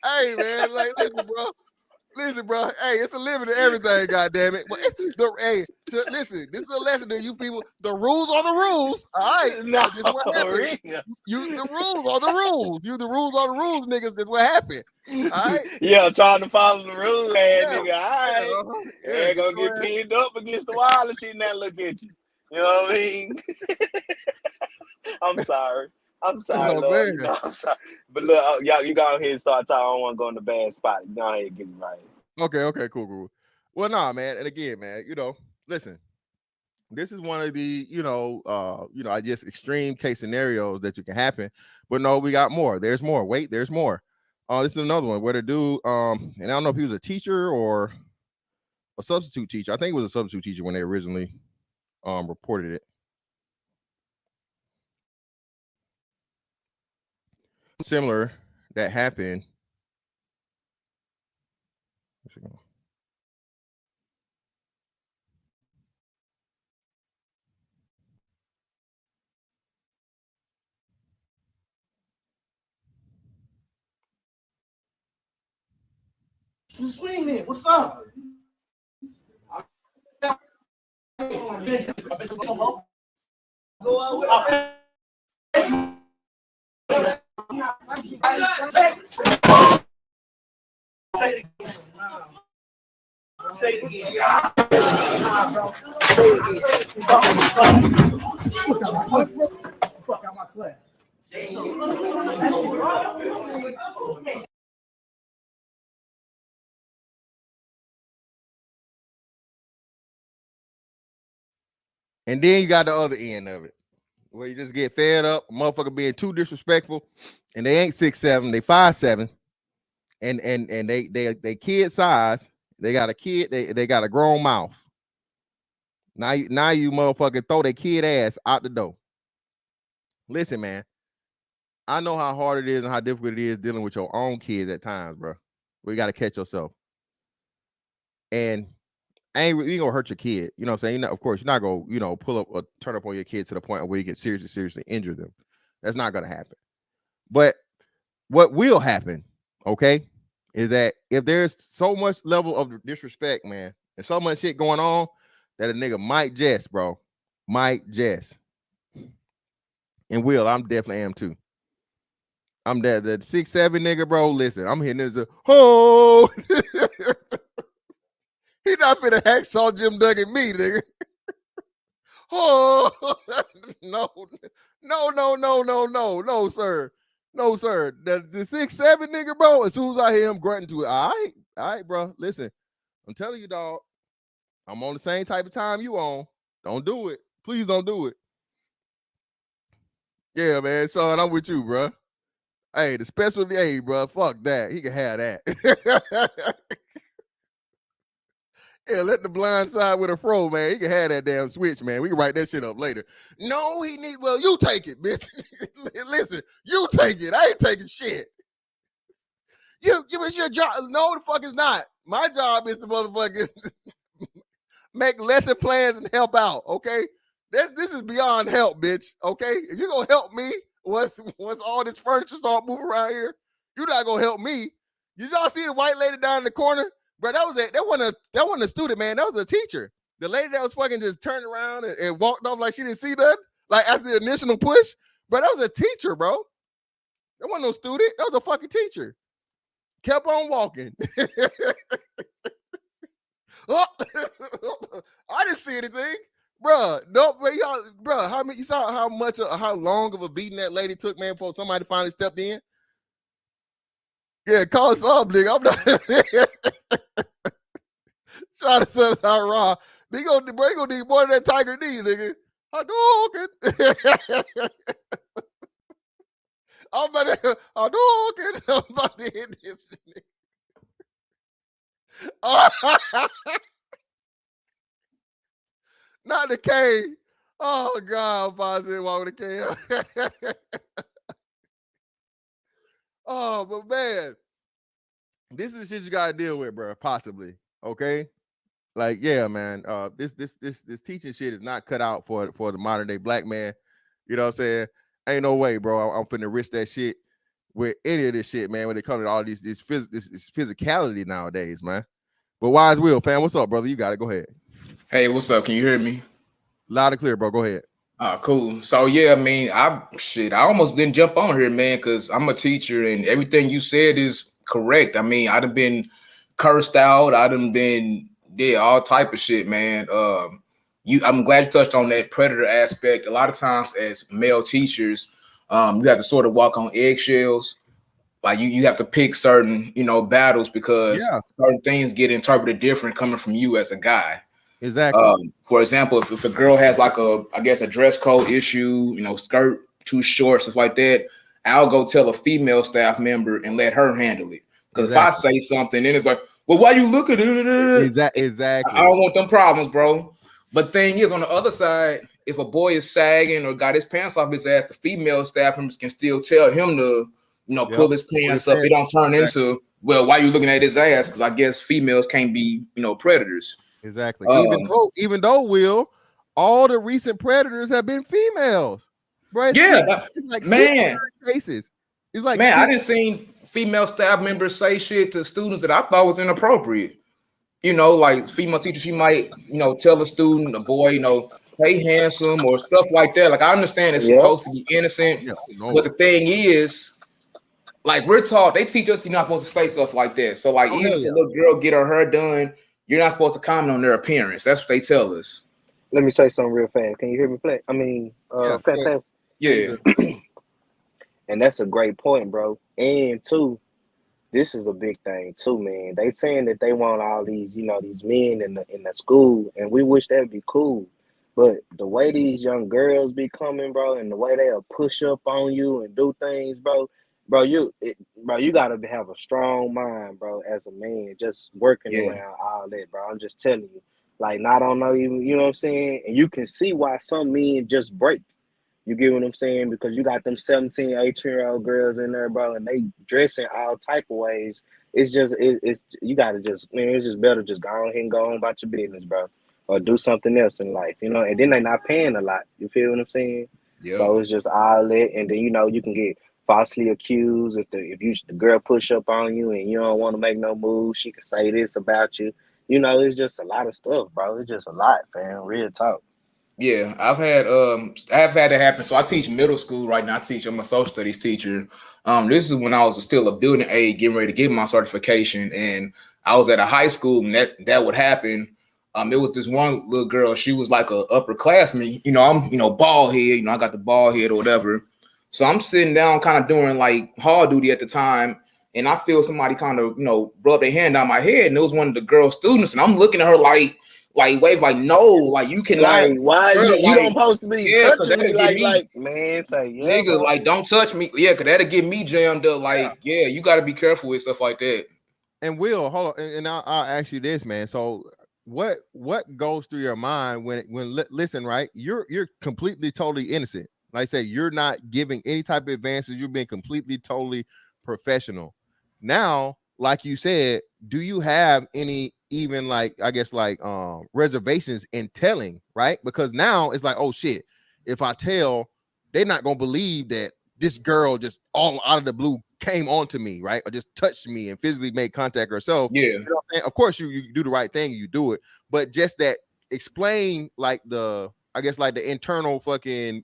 Hey, man, like listen, bro. Hey, it's a limit to everything. Goddamn it. But listen, this is a lesson to you people. The rules are the rules. All right. No, this is what happened. The rules are the rules. The rules are the rules, niggas. That's what happened. All right. Yeah, trying to follow the rules, nigga. All right. Yeah, Gonna get pinned up against the wall and shit. Now look at you. You know what I mean? I'm sorry, Lord. You know, I'm sorry. But look, y'all, you go ahead and start talking. I don't want to go in the bad spot. You go ahead and get it right. Okay, cool. Well, nah, man. And again, man, listen, this is one of the, I guess extreme case scenarios that you can happen. But no, we got more. There's more. Wait, there's more. This is another one where the dude, and I don't know if he was a teacher or a substitute teacher. I think it was a substitute teacher when they originally reported it. Similar that happened. Swingman, what's up? Say it again. Fuck out my class. And then you got the other end of it, where you just get fed up, a motherfucker being too disrespectful, and they ain't 6'7", they 5'7", and they kid size. They got a kid, they got a grown mouth. Now you motherfucker throw their kid ass out the door. Listen, man, I know how hard it is and how difficult it is dealing with your own kids at times, bro. We got to catch yourself. And you gonna hurt your kid. You know what I'm saying? Of course, you're not gonna pull up or turn up on your kid to the point where you can seriously injure them. That's not gonna happen. But what will happen, okay, is that if there's so much level of disrespect, man, and so much shit going on that a nigga might jest, bro. Might jest. And I'm definitely am too. I'm that 6'7" nigga, bro. Listen, I'm hitting this. Oh, he not finna hacksaw Jim Duggan me, nigga. Oh no, sir. No, sir. The 6'7" nigga, bro. As soon as I hear him grunting to it, all right, bro. Listen, I'm telling you, dog. I'm on the same type of time you on. Don't do it. Please don't do it. Yeah, man, Sean, I'm with you, bro. Hey, the special day, bro. Fuck that. He can have that. Yeah, let the blind side with a fro, man. He can have that damn switch, man. We can write that shit up later. No, well, you take it, bitch. Listen, you take it. I ain't taking shit. It's your job. No, the fuck is not. My job is to motherfucking make lesson plans and help out, okay? This is beyond help, bitch, okay? If you're going to help me once all this furniture start moving around here, you're not going to help me. Did y'all see the white lady down in the corner? Bro, that wasn't a student, man. That was a teacher. The lady that was fucking just turned around and walked off like she didn't see that, like after the initial push. Bro, that was a teacher, bro. That wasn't no student. That was a fucking teacher. Kept on walking. Oh, I didn't see anything, bro. No, but y'all, bro. You saw how long of a beating that lady took, man, before somebody finally stepped in. Yeah, call us up, nigga. I'm not. Shout out to South Raw. They gonna need more of that Tiger D, nigga. I know. I'm about to hit this. Not the K. Oh God, positive one with the K. Oh, but man, this is the shit you gotta deal with, bro. Possibly, okay. Like, yeah, man. This teaching shit is not cut out for the modern day black man. You know what I'm saying? Ain't no way, bro. I'm finna risk that shit with any of this shit, man. When it comes to all this physicality nowadays, man. But Wise Will, fam, what's up, brother? You got it. Go ahead. Hey, what's up? Can you hear me? Loud and clear, bro. Go ahead. Cool. So yeah, I mean, I almost didn't jump on here, man, because I'm a teacher and everything you said is correct. I mean, I done been cursed out. I done been all type of shit, man. I'm glad you touched on that predator aspect. A lot of times as male teachers, you have to sort of walk on eggshells. Like you have to pick certain, battles because certain things get interpreted different coming from you as a guy. Exactly. For example, if a girl has like a dress code issue, skirt too short, stuff like that, I'll go tell a female staff member and let her handle it. Because if I say something, then it's like, well, why you look at it? Exactly. I don't want them problems, bro. But thing is, on the other side, if a boy is sagging or got his pants off his ass, the female staff members can still tell him to, pull his pants up. It don't turn into, well, why you looking at his ass? Because I guess females can't be, predators. Exactly. Even though Will, all the recent predators have been females. Bro, it's like man, cases. It's like, man, I didn't see female staff members say shit to students that I thought was inappropriate. Like female teacher, she might, tell a student, a boy, hey, handsome or stuff like that. Like I understand it's supposed to be innocent, but the thing is, like we're taught, they teach us you're not supposed to say stuff like that. So like even if a little girl get her hair done, you're not supposed to comment on their appearance. That's what they tell us. Let me say something real fast. Can you hear me play? Fantastic. Yeah. And that's a great point, bro. And two, this is a big thing too, man. They saying that they want all these, these men in the school, and we wish that'd be cool. But the way these young girls be coming, bro, and the way they'll push up on you and do things, bro, you gotta have a strong mind, bro, as a man, just working around all that, bro. I'm just telling you, like, not on no, you know what I'm saying? And you can see why some men just break. You get what I'm saying? Because you got them 17, 18-year-old girls in there, bro, and they dressing all type of ways. It's just, you gotta just, man, it's just better just go ahead and go on about your business, bro, or do something else in life, and then they not paying a lot. You feel what I'm saying? Yeah. So it's just all that, and then, you can get falsely accused if the girl push up on you and you don't want to make no move, she can say this about you. It's just a lot of stuff, bro. It's just a lot, man. Real talk. Yeah, I've had that happen. So I teach middle school right now. I'm a social studies teacher. This is when I was still a building aide, getting ready to get my certification, and I was at a high school, and that would happen. It was this one little girl. She was like a upperclassman. I'm bald head. I got the bald head or whatever. So I'm sitting down, kind of doing like hall duty at the time, and I feel somebody kind of rub their hand on my head, and it was one of the girl students, and I'm looking at her like wave, like no, like you cannot. Like, why you don't supposed to be touching me like man, say nigga, bro. Like don't touch me, because that'll get me jammed up. Like you got to be careful with stuff like that. And Will, hold on, and I'll ask you this, man. So what goes through your mind when listen, right? You're completely totally innocent. Like I said, you're not giving any type of advances. You're being completely, totally professional. Now, like you said, do you have any even reservations in telling, right? Because now it's like, oh shit, if I tell, they're not gonna believe that this girl just all out of the blue came onto me, right? Or just touched me and physically made contact herself. Yeah. You know what I'm saying? Of course you do the right thing, you do it, but just that explain like the internal fucking,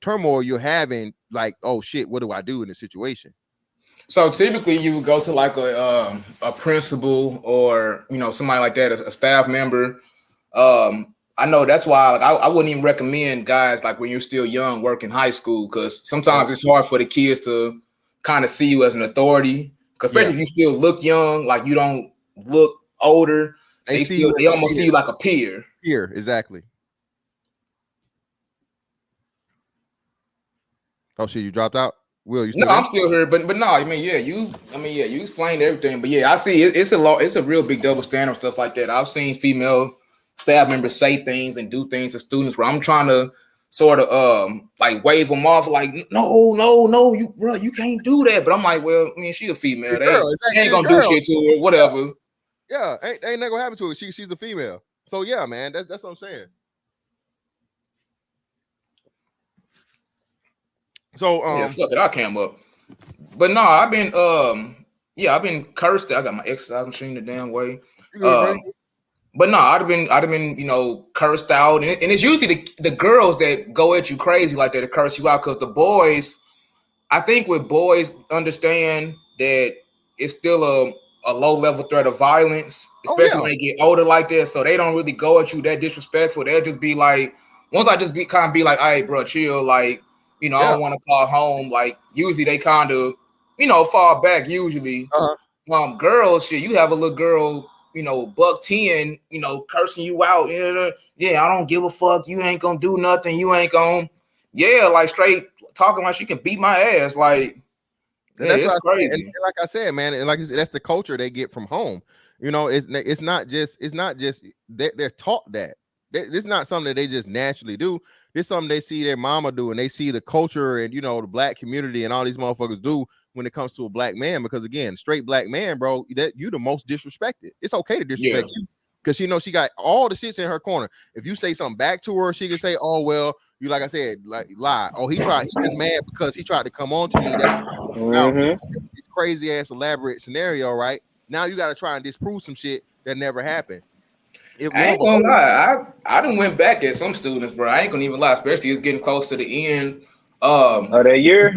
turmoil you're having, like, oh shit, what do I do in this situation? So typically you would go to like a principal or, somebody like that, a staff member. I know that's why I wouldn't even recommend guys like when you're still young working high school, because sometimes it's hard for the kids to kind of see you as an authority, because especially if you still look young, like you don't look older. They almost see you like a peer. Peer, exactly. Oh shit, you dropped out? Will, you No, still there? I'm still here, but no, you explained everything, but yeah, I see it's a real big double standard stuff like that. I've seen female staff members say things and do things to students where I'm trying to sort of like wave them off, like no, you can't do that. But I'm like, well, I mean, she a female, they ain't gonna do shit to her, whatever. Yeah, ain't not gonna happen to her. She's a female. So yeah, man, that's what I'm saying. So yeah, fuck it, I came up. But no, I've been cursed. I got my exercise machine the damn way. But no, I'd have been, cursed out, and it's usually the girls that go at you crazy like that to curse you out, because the boys, I think with boys understand that it's still a low level threat of violence, especially when they get older like that. So they don't really go at you that disrespectful. They'll just be like, once I just be like, hey, bro, chill, like, I don't want to call home. Like, usually they kind of, fall back usually. Girls, shit, you have a little girl, buck 10, cursing you out. Yeah, I don't give a fuck. You ain't gonna do nothing. You ain't gonna, like straight talking like she can beat my ass. Like, it's crazy. And like I said, man, and like I said, that's the culture they get from home. It's not just they're taught that. It's not something that they just naturally do. It's something they see their mama do, and they see the culture and the black community and all these motherfuckers do when it comes to a black man. Because again, straight black man, bro, that you the most disrespected. It's okay to disrespect you, because she got all the shits in her corner. If you say something back to her, she can say, "Oh well, you like I said, like lie." Oh, he just mad because he tried to come on to me. This crazy ass elaborate scenario, right? Now you got to try and disprove some shit that never happened. I ain't gonna lie. I done went back at some students, bro. I ain't gonna even lie, especially it's getting close to the end. That year.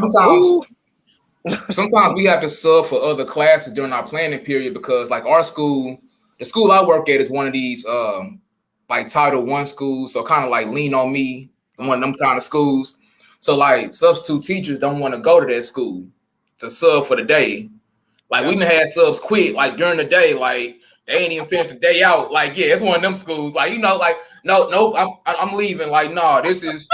Sometimes we have to sub for other classes during our planning period, because like our school, the school I work at is one of these like Title I schools, so kind of like lean on me, one of them kind of schools. So like substitute teachers don't want to go to that school to sub for the day. Like we done had subs quit like during the day, like they ain't even finished the day out. Like, yeah, it's one of them schools. Like, like, nope, I'm leaving. Like, no, this is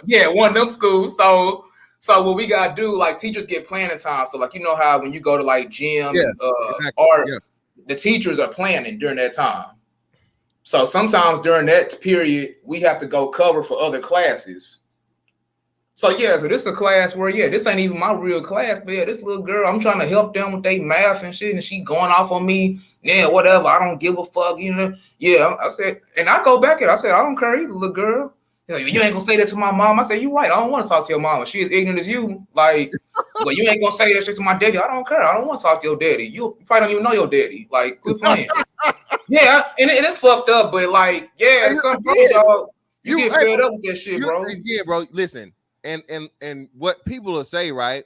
one of them schools. So what we gotta do, like teachers get planning time. So like, how when you go to like gym and art, the teachers are planning during that time. So sometimes during that period, we have to go cover for other classes. So so this is a class where this ain't even my real class, but this little girl, I'm trying to help them with their math and shit, and she going off on me. Yeah, whatever. I don't give a fuck, Yeah, I said, and I go back at. I said, I don't care either, little girl. You ain't gonna say that to my mom. I said, you right. I don't want to talk to your mama. She is ignorant as you. Like, well, you ain't gonna say that shit to my daddy. I don't care. I don't want to talk to your daddy. You probably don't even know your daddy. Like, quit playing. And it's fucked up, but like, some days, y'all, you get fed up with that shit, bro. Yeah, bro. Listen. And what people will say, right?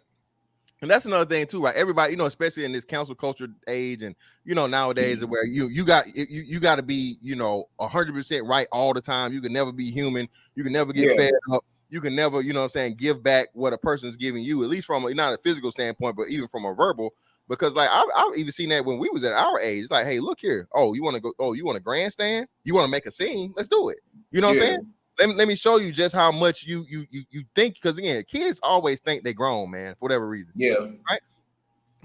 And that's another thing too, right? Everybody, especially in this council culture age, and nowadays where you got to be 100% right all the time. You can never be human. You can never get fed up. You can never, give back what a person's giving you, at least from not a physical standpoint, but even from a verbal. Because like I've even seen that when we was at our age. It's like, hey, look here. Oh, you want to go? Oh, you want to grandstand? You want to make a scene? Let's do it. You know what I'm saying? Let me show you just how much you think, because again, kids always think they're grown, man, for whatever reason. Right?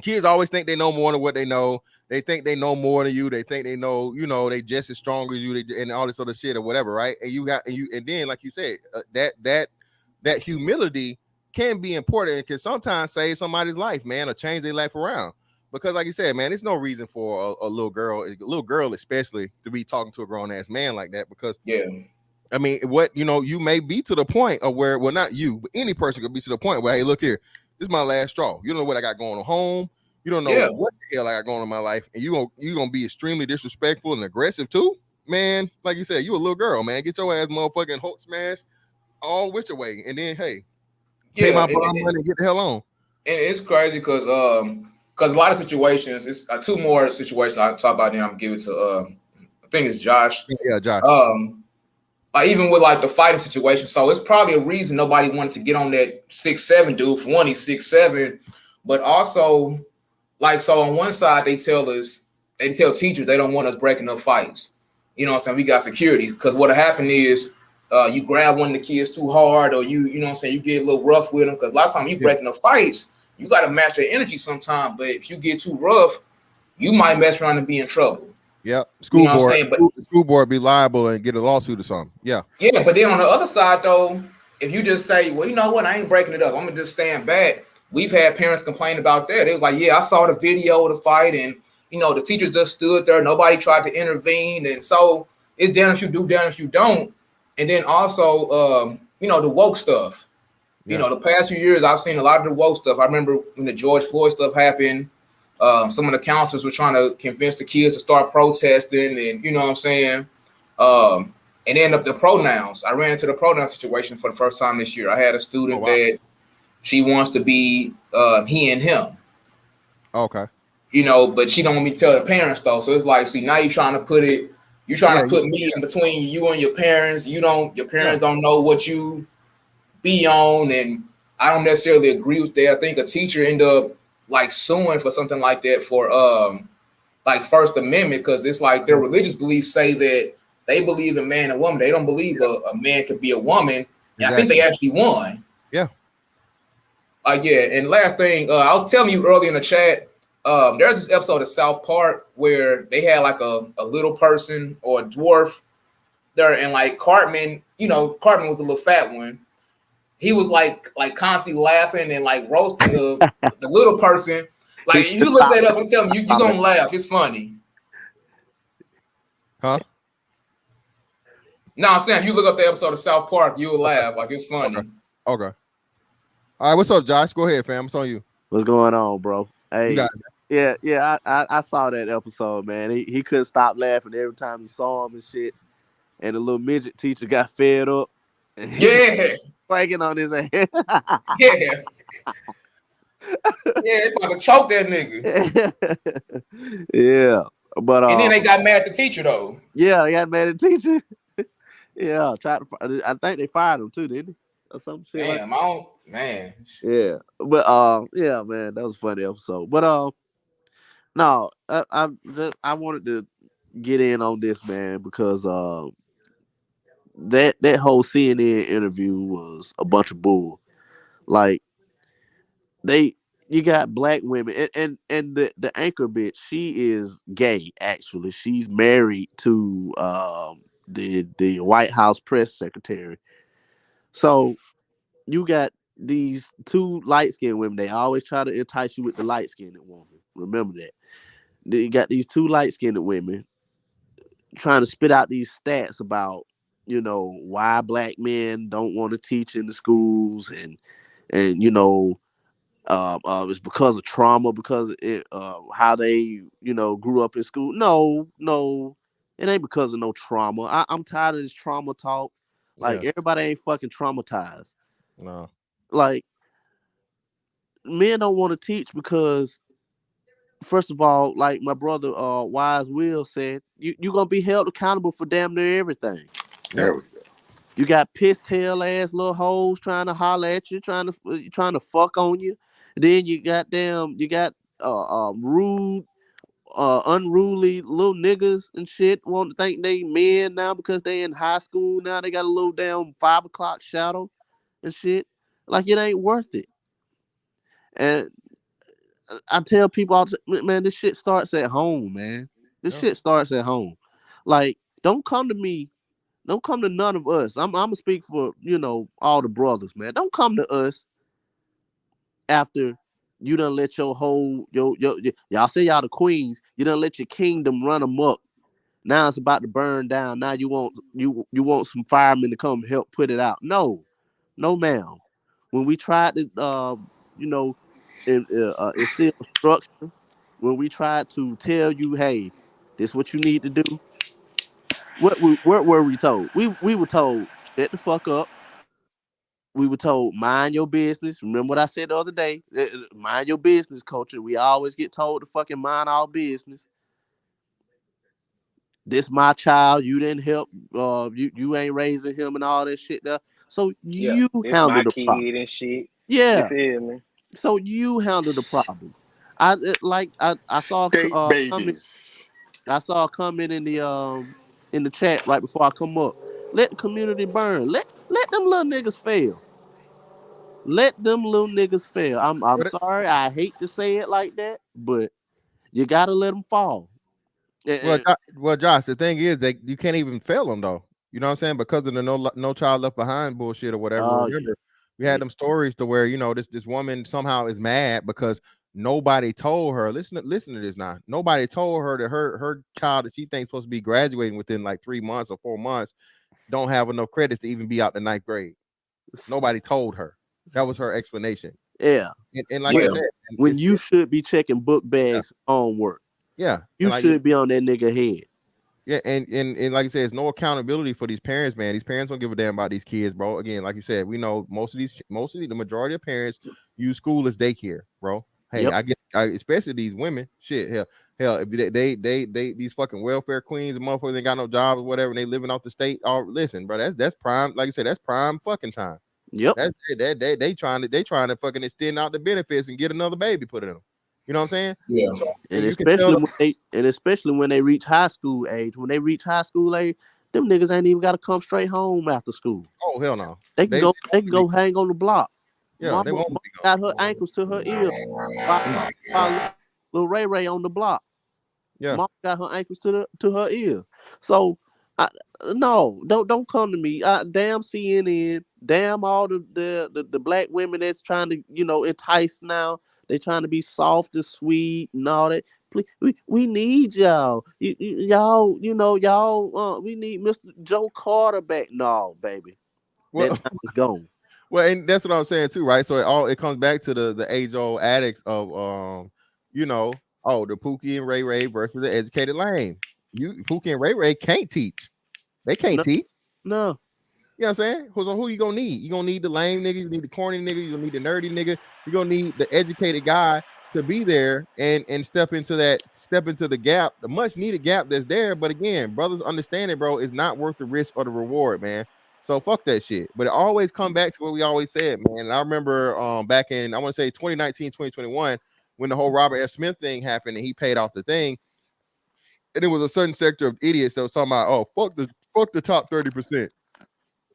Kids always think they know more than what they know. They think they know more than you. They think they know, they just as strong as you, and all this other shit or whatever, right? And then, like you said, that humility can be important and can sometimes save somebody's life, man, or change their life around. Because, like you said, man, there's no reason for a little girl especially, to be talking to a grown ass man like that. Because I mean, you may be to the point of where, well, not you, but any person could be to the point where, hey, look here, this is my last straw. You don't know what I got going on home. You don't know what the hell I got going on in my life. And you're gonna be extremely disrespectful and aggressive too, man. Like you said, you a little girl, man. Get your ass motherfucking Hulk smash all which way. And then, hey, pay my bond money and get the hell on. And it's crazy because a lot of situations, it's two more situations I'll talk about. Then I'm gonna give it to I think it's Josh. Yeah, Josh. Like even with like the fighting situation, so it's probably a reason nobody wanted to get on that 6'7" dude. For one, he's 6'7", but also like, so on one side they tell teachers they don't want us breaking up fights. You know what I'm saying? We got security, because what happened is you grab one of the kids too hard, or you know what I'm saying, you get a little rough with them, because a lot of times you breaking the fights, you got to match their energy sometimes. But if you get too rough, you might mess around and be in trouble. Yep. You know what I'm saying? But school board be liable and get a lawsuit or something. Yeah. Yeah, but then on the other side though, if you just say, well, you know what, I ain't breaking it up, I'm gonna just stand back. We've had parents complain about that. It was like, yeah, I saw the video of the fight, and you know, the teachers just stood there, nobody tried to intervene, and so it's down if you do, down if you don't. And then also, you know, the woke stuff. You know, the past few years, I've seen a lot of the woke stuff. I remember when the George Floyd stuff happened. Some of the counselors were trying to convince the kids to start protesting, and you know what I'm saying. And then the pronouns. I ran into the pronoun situation for the first time this year. I had a student that she wants to be he and him. Okay. You know, but she don't want me to tell the parents though. So it's like, see, now you're trying to put me in between you and your parents. Your parents don't know what you be on, and I don't necessarily agree with that. I think a teacher ended up like suing for something like that for like First Amendment, because it's like their religious beliefs say that they believe in man and woman. They don't believe a man could be a woman. And I think they actually won. Yeah. And last thing, I was telling you earlier in the chat, there's this episode of South Park where they had like a little person or a dwarf there, and like Cartman, Cartman was the little fat one. He was like constantly laughing and like roasting the little person. Like, you look that up, I'm telling you, you're gonna laugh. It's funny. Huh? No, Sam, you look up the episode of South Park, you'll laugh. Like, it's funny. Okay. All right, what's up, Josh? Go ahead, fam. It's on you. What's going on, bro? Hey, I saw that episode, man. He couldn't stop laughing every time he saw him and shit. And the little midget teacher got fed up. Yeah. Flagging on his ass. Yeah. Yeah, they about to choke that nigga. Yeah. But and then they got mad at the teacher though. Yeah, they got mad at the teacher. Yeah, I think they fired him too, didn't they? Or some shit. Damn, man. Yeah. But yeah, man, that was a funny episode. But no, I wanted to get in on this, man, because that whole CNN interview was a bunch of bull. Like, you got black women, and the anchor bitch, she is gay. Actually, she's married to the White House press secretary. So you got these two light-skinned women. They always try to entice you with the light-skinned woman. Remember that. You got these two light-skinned women trying to spit out these stats about, why black men don't want to teach in the schools, and it's because of trauma, because it how they grew up in school. No, it ain't because of no trauma. I'm tired of this trauma talk. Like, everybody ain't fucking traumatized. No. Like, men don't want to teach because, first of all, like my brother Wise Will said, you're gonna be held accountable for damn near everything. There we go. You got piss tail ass little hoes trying to holler at you, trying to fuck on you. Then you got rude, unruly little niggas and shit want to think they men now because they in high school now. They got a little damn 5 o'clock shadow and shit. Like, it ain't worth it. And I tell people all the time, man, this shit starts at home, man. This shit starts at home. Like, don't come to me. Don't come to none of us. I'm gonna speak for, all the brothers, man. Don't come to us after you done let your whole y'all say y'all the queens. You done let your kingdom run amok. Now it's about to burn down. Now you want some firemen to come help put it out. No, ma'am. When we tried to instill structure, when we tried to tell you, hey, this is what you need to do. What were we told? We were told, shut the fuck up. We were told, mind your business. Remember what I said the other day? Mind your business, culture. We always get told to fucking mind our business. This my child. You didn't help. You ain't raising him and all that shit there. So you handle my the kid problem. and shit. Yeah. You feel me? So you handle the problem. I saw babies. I saw a comment in the chat right before I come up. Let the community burn. Let them little niggas fail. Let them little niggas fail. I'm sorry. I hate to say it like that, but you gotta let them fall. Well, Josh, the thing is that you can't even fail them though. You know what I'm saying? Because of the no child left behind bullshit or whatever. Remember, we had them stories to where this woman somehow is mad because nobody told her. Listen to this now. Nobody told her that her child that she thinks supposed to be graduating within like 3 months or 4 months don't have enough credits to even be out the 9th grade. Nobody told her. That was her explanation. Yeah. And like I said, when you should be checking book bags on work. Yeah. You like should be on that nigga head. Yeah, and like you said, there's no accountability for these parents, man. These parents don't give a damn about these kids, bro. Again, like you said, we know the majority of parents use school as daycare, bro. Hey, I get, especially these women. Shit, hell, if they these fucking welfare queens and motherfuckers ain't got no jobs or whatever, and they living off the state. Oh, listen, bro, that's prime. Like you said, that's prime fucking time. Yep. That's they trying to fucking extend out the benefits and get another baby put in them. You know what I'm saying? Yeah. So, and especially when they reach high school age. When they reach high school age, them niggas ain't even gotta come straight home after school. Oh hell no. They can go hang on the block. Yeah, Mama, they won't got her ankles to her ears. Little Ray Ray on the block. Yeah. Mama got her ankles to her ears. So no, don't come to me. Damn CNN, damn all the black women that's trying to entice now. They trying to be soft and sweet and all that. Please, we need y'all. Y'all, we need Mr. Joe Carter back. No, baby, that time is gone. Well, and that's what I'm saying too, right? So it comes back to the age-old addicts of the Pookie and Ray Ray versus the educated lame. Pookie and Ray Ray can't teach. They can't teach. No. You know what I'm saying? So who you gonna need? You gonna need the lame nigga, you need the corny nigga, you gonna need the nerdy nigga, you're gonna need the educated guy to be there and step into the gap, the much needed gap that's there. But again, brothers understand it, bro, it's not worth the risk or the reward, man. So fuck that shit. But it always come back to what we always said, man. And I remember back in, I want to say 2019, 2021, when the whole Robert F. Smith thing happened and he paid off the thing. And it was a certain sector of idiots that was talking about, oh, fuck the top 30%.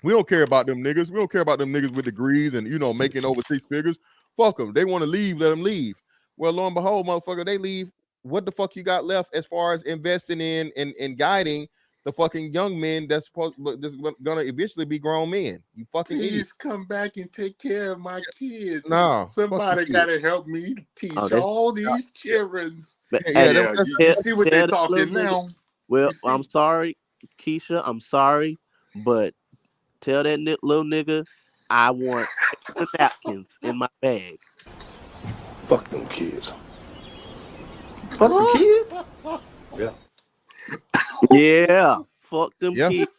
We don't care about them niggas. We don't care about them niggas with degrees and making over 6 figures. Fuck them. They want to leave, let them leave. Well, lo and behold, motherfucker, they leave. What the fuck you got left as far as investing in and guiding the fucking young men that's gonna eventually be grown men? You fucking please idiot. come back and take care of my kids. No, somebody gotta help me teach all these children. You see what they're talking now. Well, I'm sorry, Keisha. I'm sorry, but tell that little nigga I want napkins in my bag. Fuck them kids. Fuck the kids? Yeah. Yeah. Fuck them kids.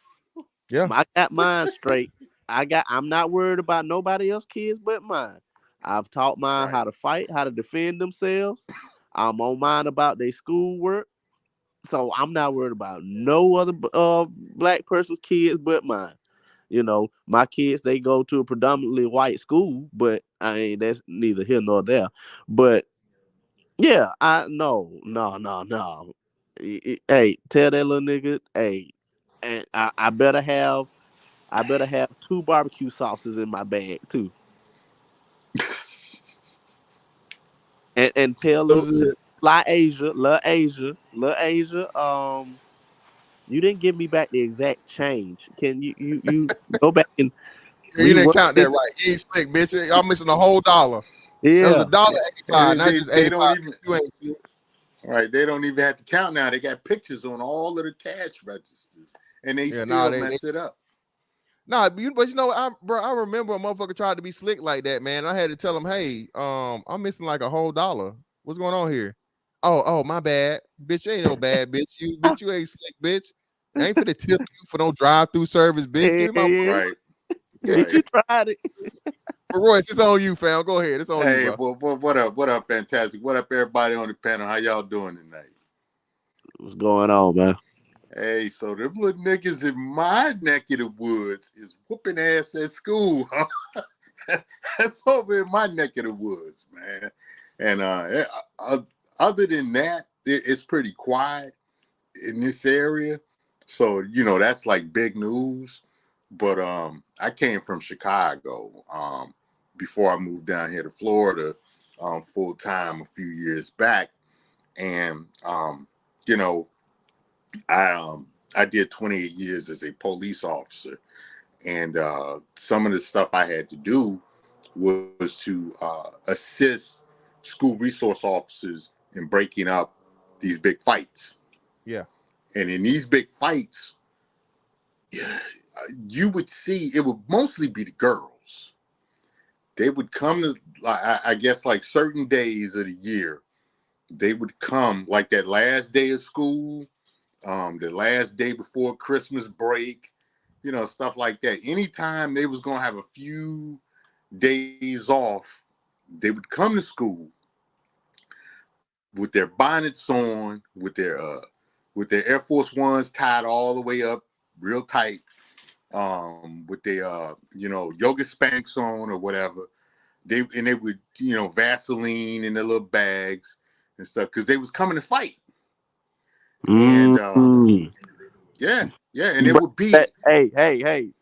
Yeah. I got mine straight. I'm not worried about nobody else's kids but mine. I've taught mine how to fight, how to defend themselves. I'm on mine about their schoolwork. So I'm not worried about no other black person's kids but mine. My kids, they go to a predominantly white school, but that's neither here nor there. But yeah, no. Hey, tell that little nigga, hey, and I better have 2 barbecue sauces in my bag too. and tell little Asia, you didn't give me back the exact change. Can you go back and you didn't count that right. You ain't slick, bitch. Y'all missing a whole $1. Yeah. It was $1.85, not just 85. Right, they don't even have to count now. They got pictures on all of the cash registers, and they still mess it up. Nah, but I remember a motherfucker tried to be slick like that, man. I had to tell him, hey, I'm missing like a whole $1. What's going on here? Oh, my bad, bitch. You ain't no bad bitch. You ain't slick, bitch. I ain't finna tip you for no drive-through service, bitch. Give me my right. You tried it. But Royce, it's on you, fam. Go ahead. It's on you, bro. What up, fantastic? What up, everybody on the panel? How y'all doing tonight? What's going on, man? Hey, so them little niggas in my neck of the woods is whooping ass at school, huh? That's over in my neck of the woods, man. And other than that, it's pretty quiet in this area. So, that's like big news. but I came from Chicago before I moved down here to Florida full time a few years back, and you know, I did 28 years as a police officer, and some of the stuff I had to do was to assist school resource officers in breaking up these big fights. Yeah. And in these big fights, you would see it would mostly be the girls. They would come to, I guess, like certain days of the year, they would come like that last day of school, the last day before Christmas break, you know, stuff like that. Anytime they was gonna have a few days off, they would come to school with their bonnets on, with their Air Force Ones tied all the way up real tight, with their yoga Spanx on or whatever. They would, you know, Vaseline in their little bags and stuff because they was coming to fight. And yeah, and it would be hey,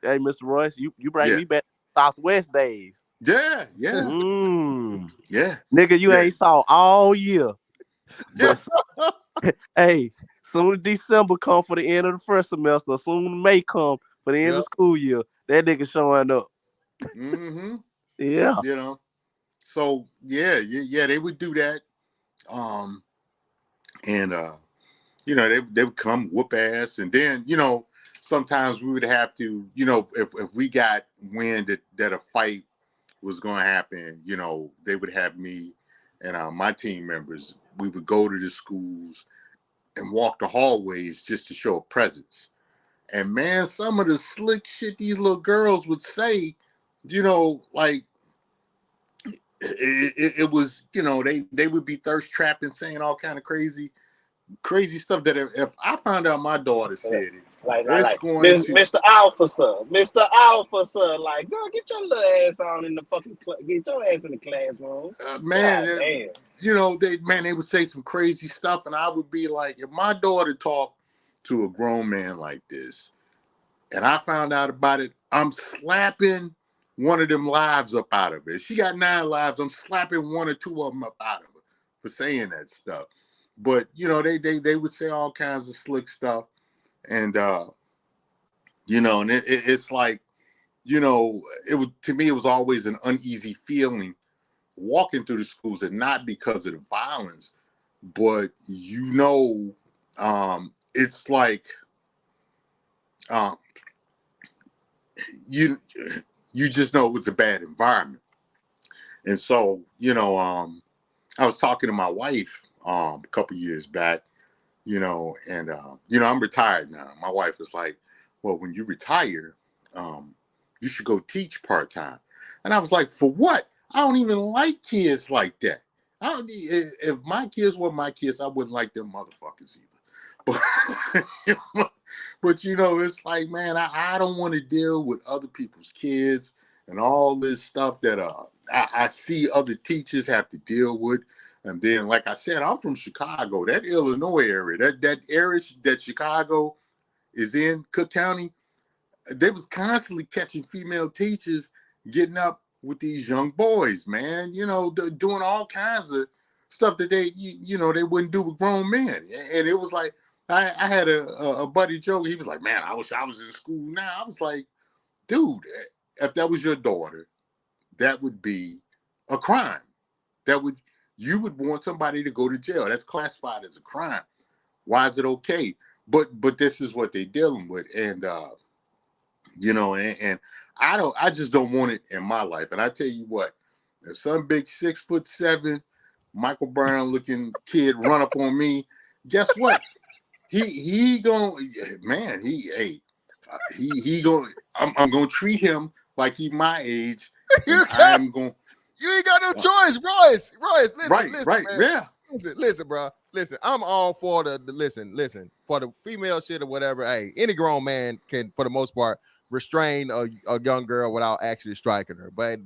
Mr. Royce, you bring me back to Southwest days. Yeah. Nigga, you ain't saw all year. But hey, soon as December come for the end of the first semester, soon May come for the end of the school year, that nigga showing up. Yeah. You know. So yeah, they would do that. And you know, they would come whoop ass, and then, you know, sometimes we would have to, you know, if we got wind that a fight was going to happen, you know, they would have me and my team members. We would go to the schools and walk the hallways just to show a presence. And man, some of the slick shit these little girls would say, you know, like it was, you know, they would be thirst trapping, saying all kind of crazy stuff that if I found out my daughter said it, like Mr. Alpha, like, girl, get your little ass on in the fucking get your ass in the classroom. Man, you know, they would say some crazy stuff, and I would be like, if my daughter talked to a grown man like this, and I found out about it, I'm slapping one of them lives up out of it. She got 9 lives. I'm slapping 1 or 2 of them up out of her for saying that stuff. But you know, they would say all kinds of slick stuff, and you know, and it's like, you know, to me it was always an uneasy feeling walking through the schools, and not because of the violence, but you know, it's like you just know it was a bad environment. And so, you know, I was talking to my wife a couple years back, you know, and you know, I'm retired now. My wife was like, well, when you retire, you should go teach part-time. And I was like, for what? I don't even like kids like that. If my kids were my kids, I wouldn't like them motherfuckers either. But you know, it's like, man, I don't want to deal with other people's kids and all this stuff that I see other teachers have to deal with. And then, like I said, I'm from Chicago, that Illinois area, that area that Chicago is in, Cook County. They was constantly catching female teachers getting up with these young boys, man, you know, doing all kinds of stuff that they, you know, they wouldn't do with grown men. And it was like, I had a buddy joke. He was like, man, I wish I was in school now. I was like, dude, if that was your daughter, that would be a crime. You would want somebody to go to jail. That's classified as a crime. Why is it okay? But this is what they're dealing with. And you know, and I just don't want it in my life. And I tell you what, if some big 6'7" Michael Brown looking kid run up on me, guess what? he going, man, I'm gonna treat him like he my age. I'm going. You ain't got no choice, Royce. Listen, right, man. Yeah. Listen, bro. Listen, I'm all for the listen for the female shit or whatever. Hey, any grown man can, for the most part, restrain a young girl without actually striking her. But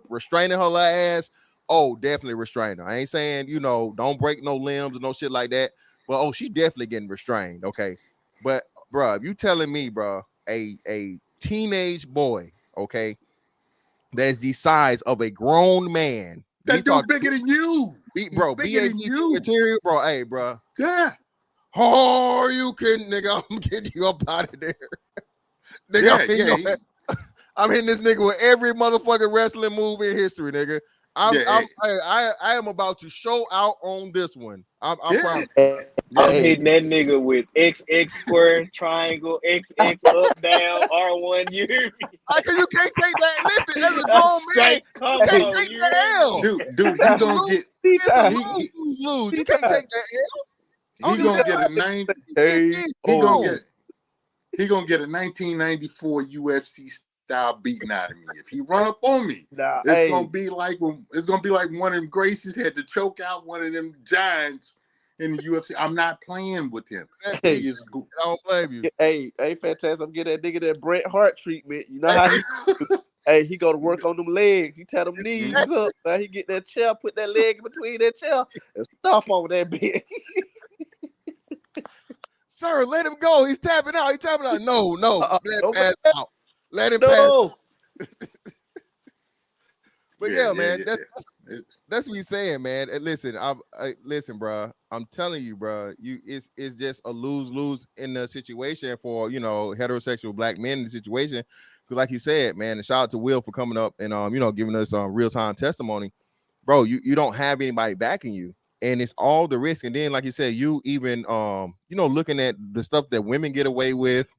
restraining her ass, oh, definitely restrain her. I ain't saying, you know, don't break no limbs or no shit like that. But oh, she definitely getting restrained. Okay. But bro, if you telling me, bro, a teenage boy, okay, that is the size of a grown man. That dude bigger than you. Bro, bigger than you. Material, bro. Hey, bro. Yeah. Oh, are you kidding, nigga? I'm getting you up out of there. Nigga, I'm hitting this nigga with every motherfucking wrestling move in history, nigga. I am about to show out on this one. I'm proud. I'm hitting that nigga with XX square, triangle, XX up, down, R1. You hear me? Cause you can't take that. Listen, as a grown man, you can't take the L. Dude, he gonna get lose. You can't take that L. He gonna get a 90. He gonna get a 1994 UFC style beating out of me. If he run up on me, it's gonna be like one of them Gracies had to choke out one of them giants in the UFC. I'm not playing with him. Hey, he is good. I don't blame you. Hey, fantastic. I'm getting that nigga that Bret Hart treatment. You know how he go to work on them legs. He tie them knees up. Now he get that chair, put that leg in between that chair, and stomp on that bitch. Sir, let him go. He's tapping out. No. Let him pass out. Let him pass. But man, that's what he's saying, man. And listen, listen, bro. I'm telling you, bro. It's just a lose-lose in the situation for heterosexual black men in the situation. Because, like you said, man, and shout out to Will for coming up and giving us real-time testimony, bro. You don't have anybody backing you, and it's all the risk. And then, like you said, you even looking at the stuff that women get away with.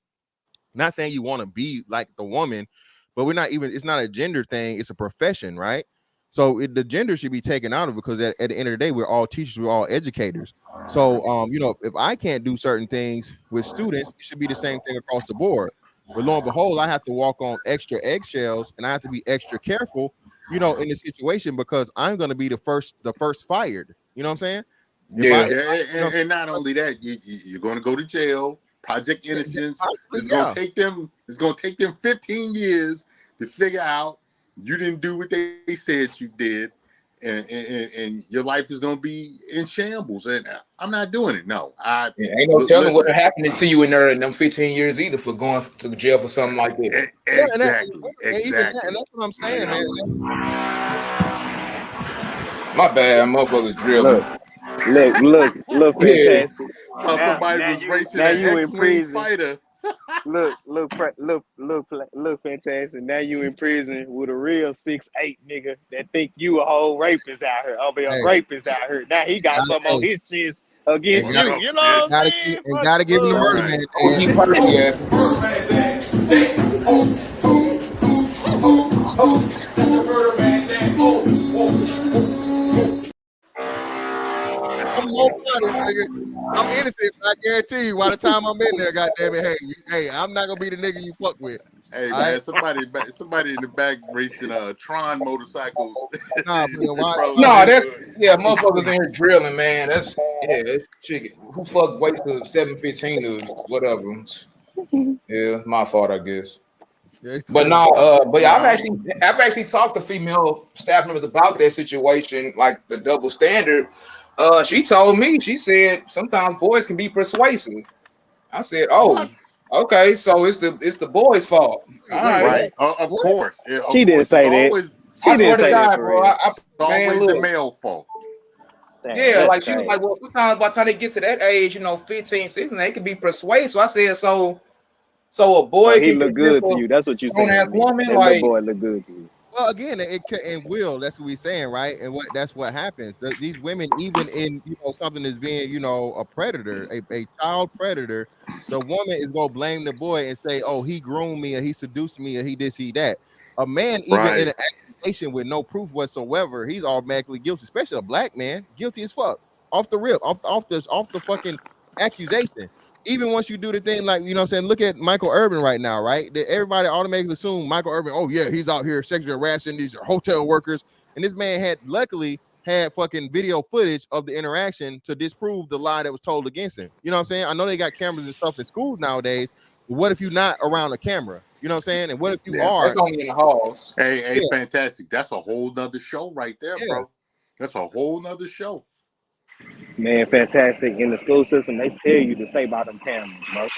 Not saying you want to be like the woman, but it's not a gender thing. It's a profession, right? So the gender should be taken out of it because at the end of the day, we're all teachers, we're all educators. So, if I can't do certain things with students, it should be the same thing across the board. But lo and behold, I have to walk on extra eggshells and I have to be extra careful, in the situation because I'm going to be the first fired. You know what I'm saying? And not only that, you're going to go to jail. Project Innocence is going to take them. It's going to take them 15 years to figure out you didn't do what they said you did, and your life is going to be in shambles. And I'm not doing it. No, ain't no telling what happened to you in them 15 years either for going to jail for something like that. Exactly. And that's what I'm saying, man. My bad, motherfuckers drilling. Look, fantastic. Somebody was racing now an you in X-wing prison. fighter. look, fantastic. Now you in prison with a real 6'8" nigga that think you a whole rapist out here. I'll be a rapist out here. Now he got something on his chest against you. You know what I'm saying? Gotta give him the murder man. I'm innocent, but I guarantee you, by the time I'm in there, goddamn it, hey, I'm not gonna be the nigga you fuck with. Hey man, somebody in the back racing Tron motorcycles. Motherfuckers in here drilling, man. That's chicken. Who fuck waits till 7:15 or whatever? Yeah, my fault, I guess. But I've actually talked to female staff members about that situation, like the double standard. She told me, she said sometimes boys can be persuasive. I said, okay, so it's the boys' fault. All right. Of course. She didn't say that. I swear to God, bro. It's always the male fault. Yeah, like she was like, well, sometimes by the time they get to that age, 15, 16, they can be persuasive. I said, so a boy he look good to you. That's what you saying. Woman, that like, boy look good to you. Well, again, that's what we're saying, right? And that's what happens. These women, even in something that's being a predator, a child predator, the woman is gonna blame the boy and say, "Oh, he groomed me, or he seduced me, or he this, he that." A man, even in an accusation with no proof whatsoever, he's automatically guilty. Especially a black man, guilty as fuck, off the rip, off the fucking accusation. Even once you do the thing, like, what I'm saying, look at Michael Irvin right now, right? Everybody automatically assume Michael Irvin, oh yeah, he's out here sexually harassing these hotel workers. And this man luckily had fucking video footage of the interaction to disprove the lie that was told against him. You know what I'm saying? I know they got cameras and stuff in schools nowadays, but what if you're not around a camera? You know what I'm saying? And what if you are? That's only in the halls. Hey, fantastic. That's a whole nother show right there, bro. That's a whole nother show. Man, fantastic. In the school system, they tell you to stay by them cameras, bro.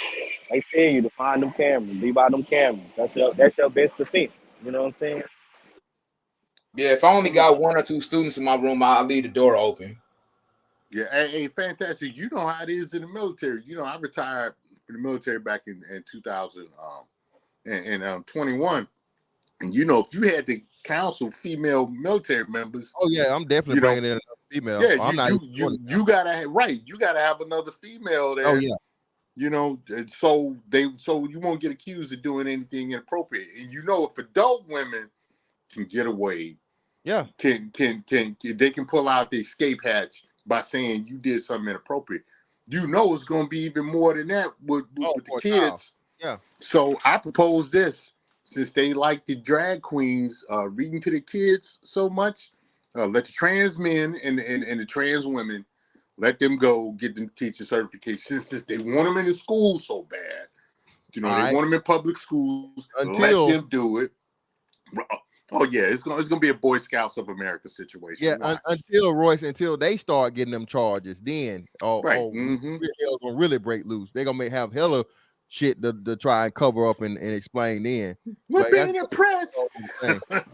They tell you to find them cameras, be by them cameras. That's your best defense. You know what I'm saying? Yeah, if I only got 1 or 2 students in my room, I'll leave the door open. Yeah, hey, fantastic. You know how it is in the military. You know, I retired from the military back in 2021. And you know, if you had to counsel female military members, Oh yeah, I'm definitely bringing in another female. Yeah, I'm not you gotta you gotta have another female there. Oh yeah. You know, so you won't get accused of doing anything inappropriate. And you know, if adult women can get away, yeah, they can pull out the escape hatch by saying you did something inappropriate. You know, it's going to be even more than that with the kids. Yeah. So I propose this, since they like the drag queens reading to the kids so much, let the trans men and the trans women, let them go get them teacher certification since they want them in the school so bad. You know, they want them in public schools. Let them do it. Oh yeah, it's gonna be a Boy Scouts of America situation. Yeah, until they start getting them charges, then hell's gonna really break loose. They're gonna have hella shit to try and cover up and explain then. We're being impressed.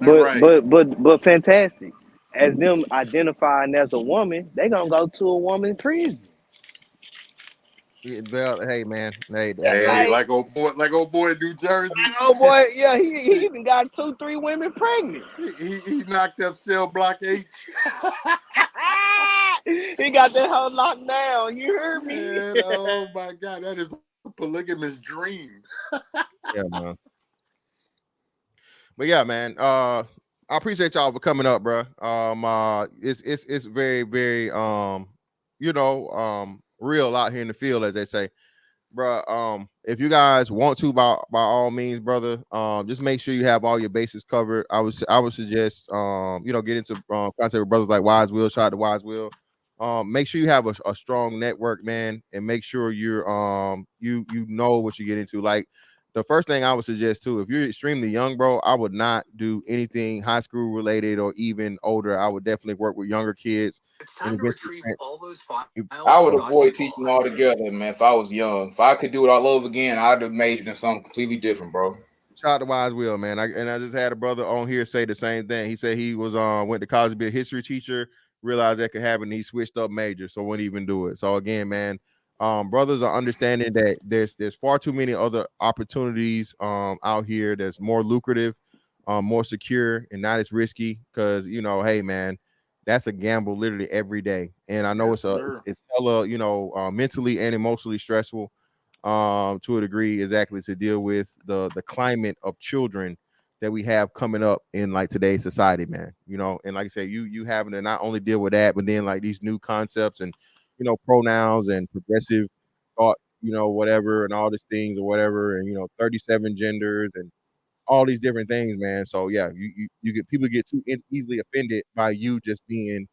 But fantastic. As them identifying as a woman, they gonna go to a woman prison. Well, hey man, like old boy in New Jersey. Oh boy, yeah, he even got 2-3 women pregnant. He knocked up cell block H. He got that whole locked down. You heard me? Man, oh my God, that is a polygamous dream. Yeah, man. But yeah, man. I appreciate y'all for coming up, bro. It's very, very real out here in the field, as they say. Bro, if you guys want to, by all means, brother, just make sure you have all your bases covered. I would suggest get into contact with brothers like Wise Will. Shout out to Wise Will. Make sure you have a strong network, man, and make sure you're you know what you get into. Like the first thing I would suggest too, if you're extremely young, bro, I would not do anything high school related or even older. I would definitely work with younger kids. It's time to retrieve all those files. I would avoid teaching altogether, man. If I was young, if I could do it all over again, I'd have majored in something completely different, bro. Shout out to Wise Will, man. I just had a brother on here say the same thing. He said he was went to college to be a history teacher, realized that could happen. And he switched up majors, so wouldn't even do it. So again, man, brothers are understanding that there's far too many other opportunities out here that's more lucrative, more secure, and not as risky. Because hey, man, that's a gamble literally every day. And I know it's hella mentally and emotionally stressful. To a degree, exactly, to deal with the climate of children that we have coming up in like today's society, man. And like I said, you having to not only deal with that, but then like these new concepts and pronouns and progressive thought, whatever, and all these things or whatever, and 37 genders and all these different things, man. So yeah, you get people get too easily offended by you just being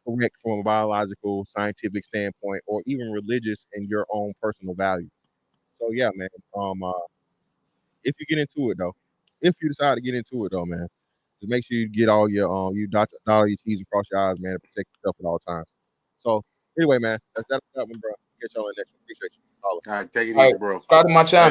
correct from a biological, scientific standpoint, or even religious in your own personal value. So yeah, man. If you get into it though, if you decide to get into it though, man, just make sure you get all your you dot your T's and cross your eyes, man, and protect yourself at all times. So anyway, man, that's that one, bro. Catch y'all in the next one. Appreciate you. All right, take it easy, bro. Subscribe to my channel.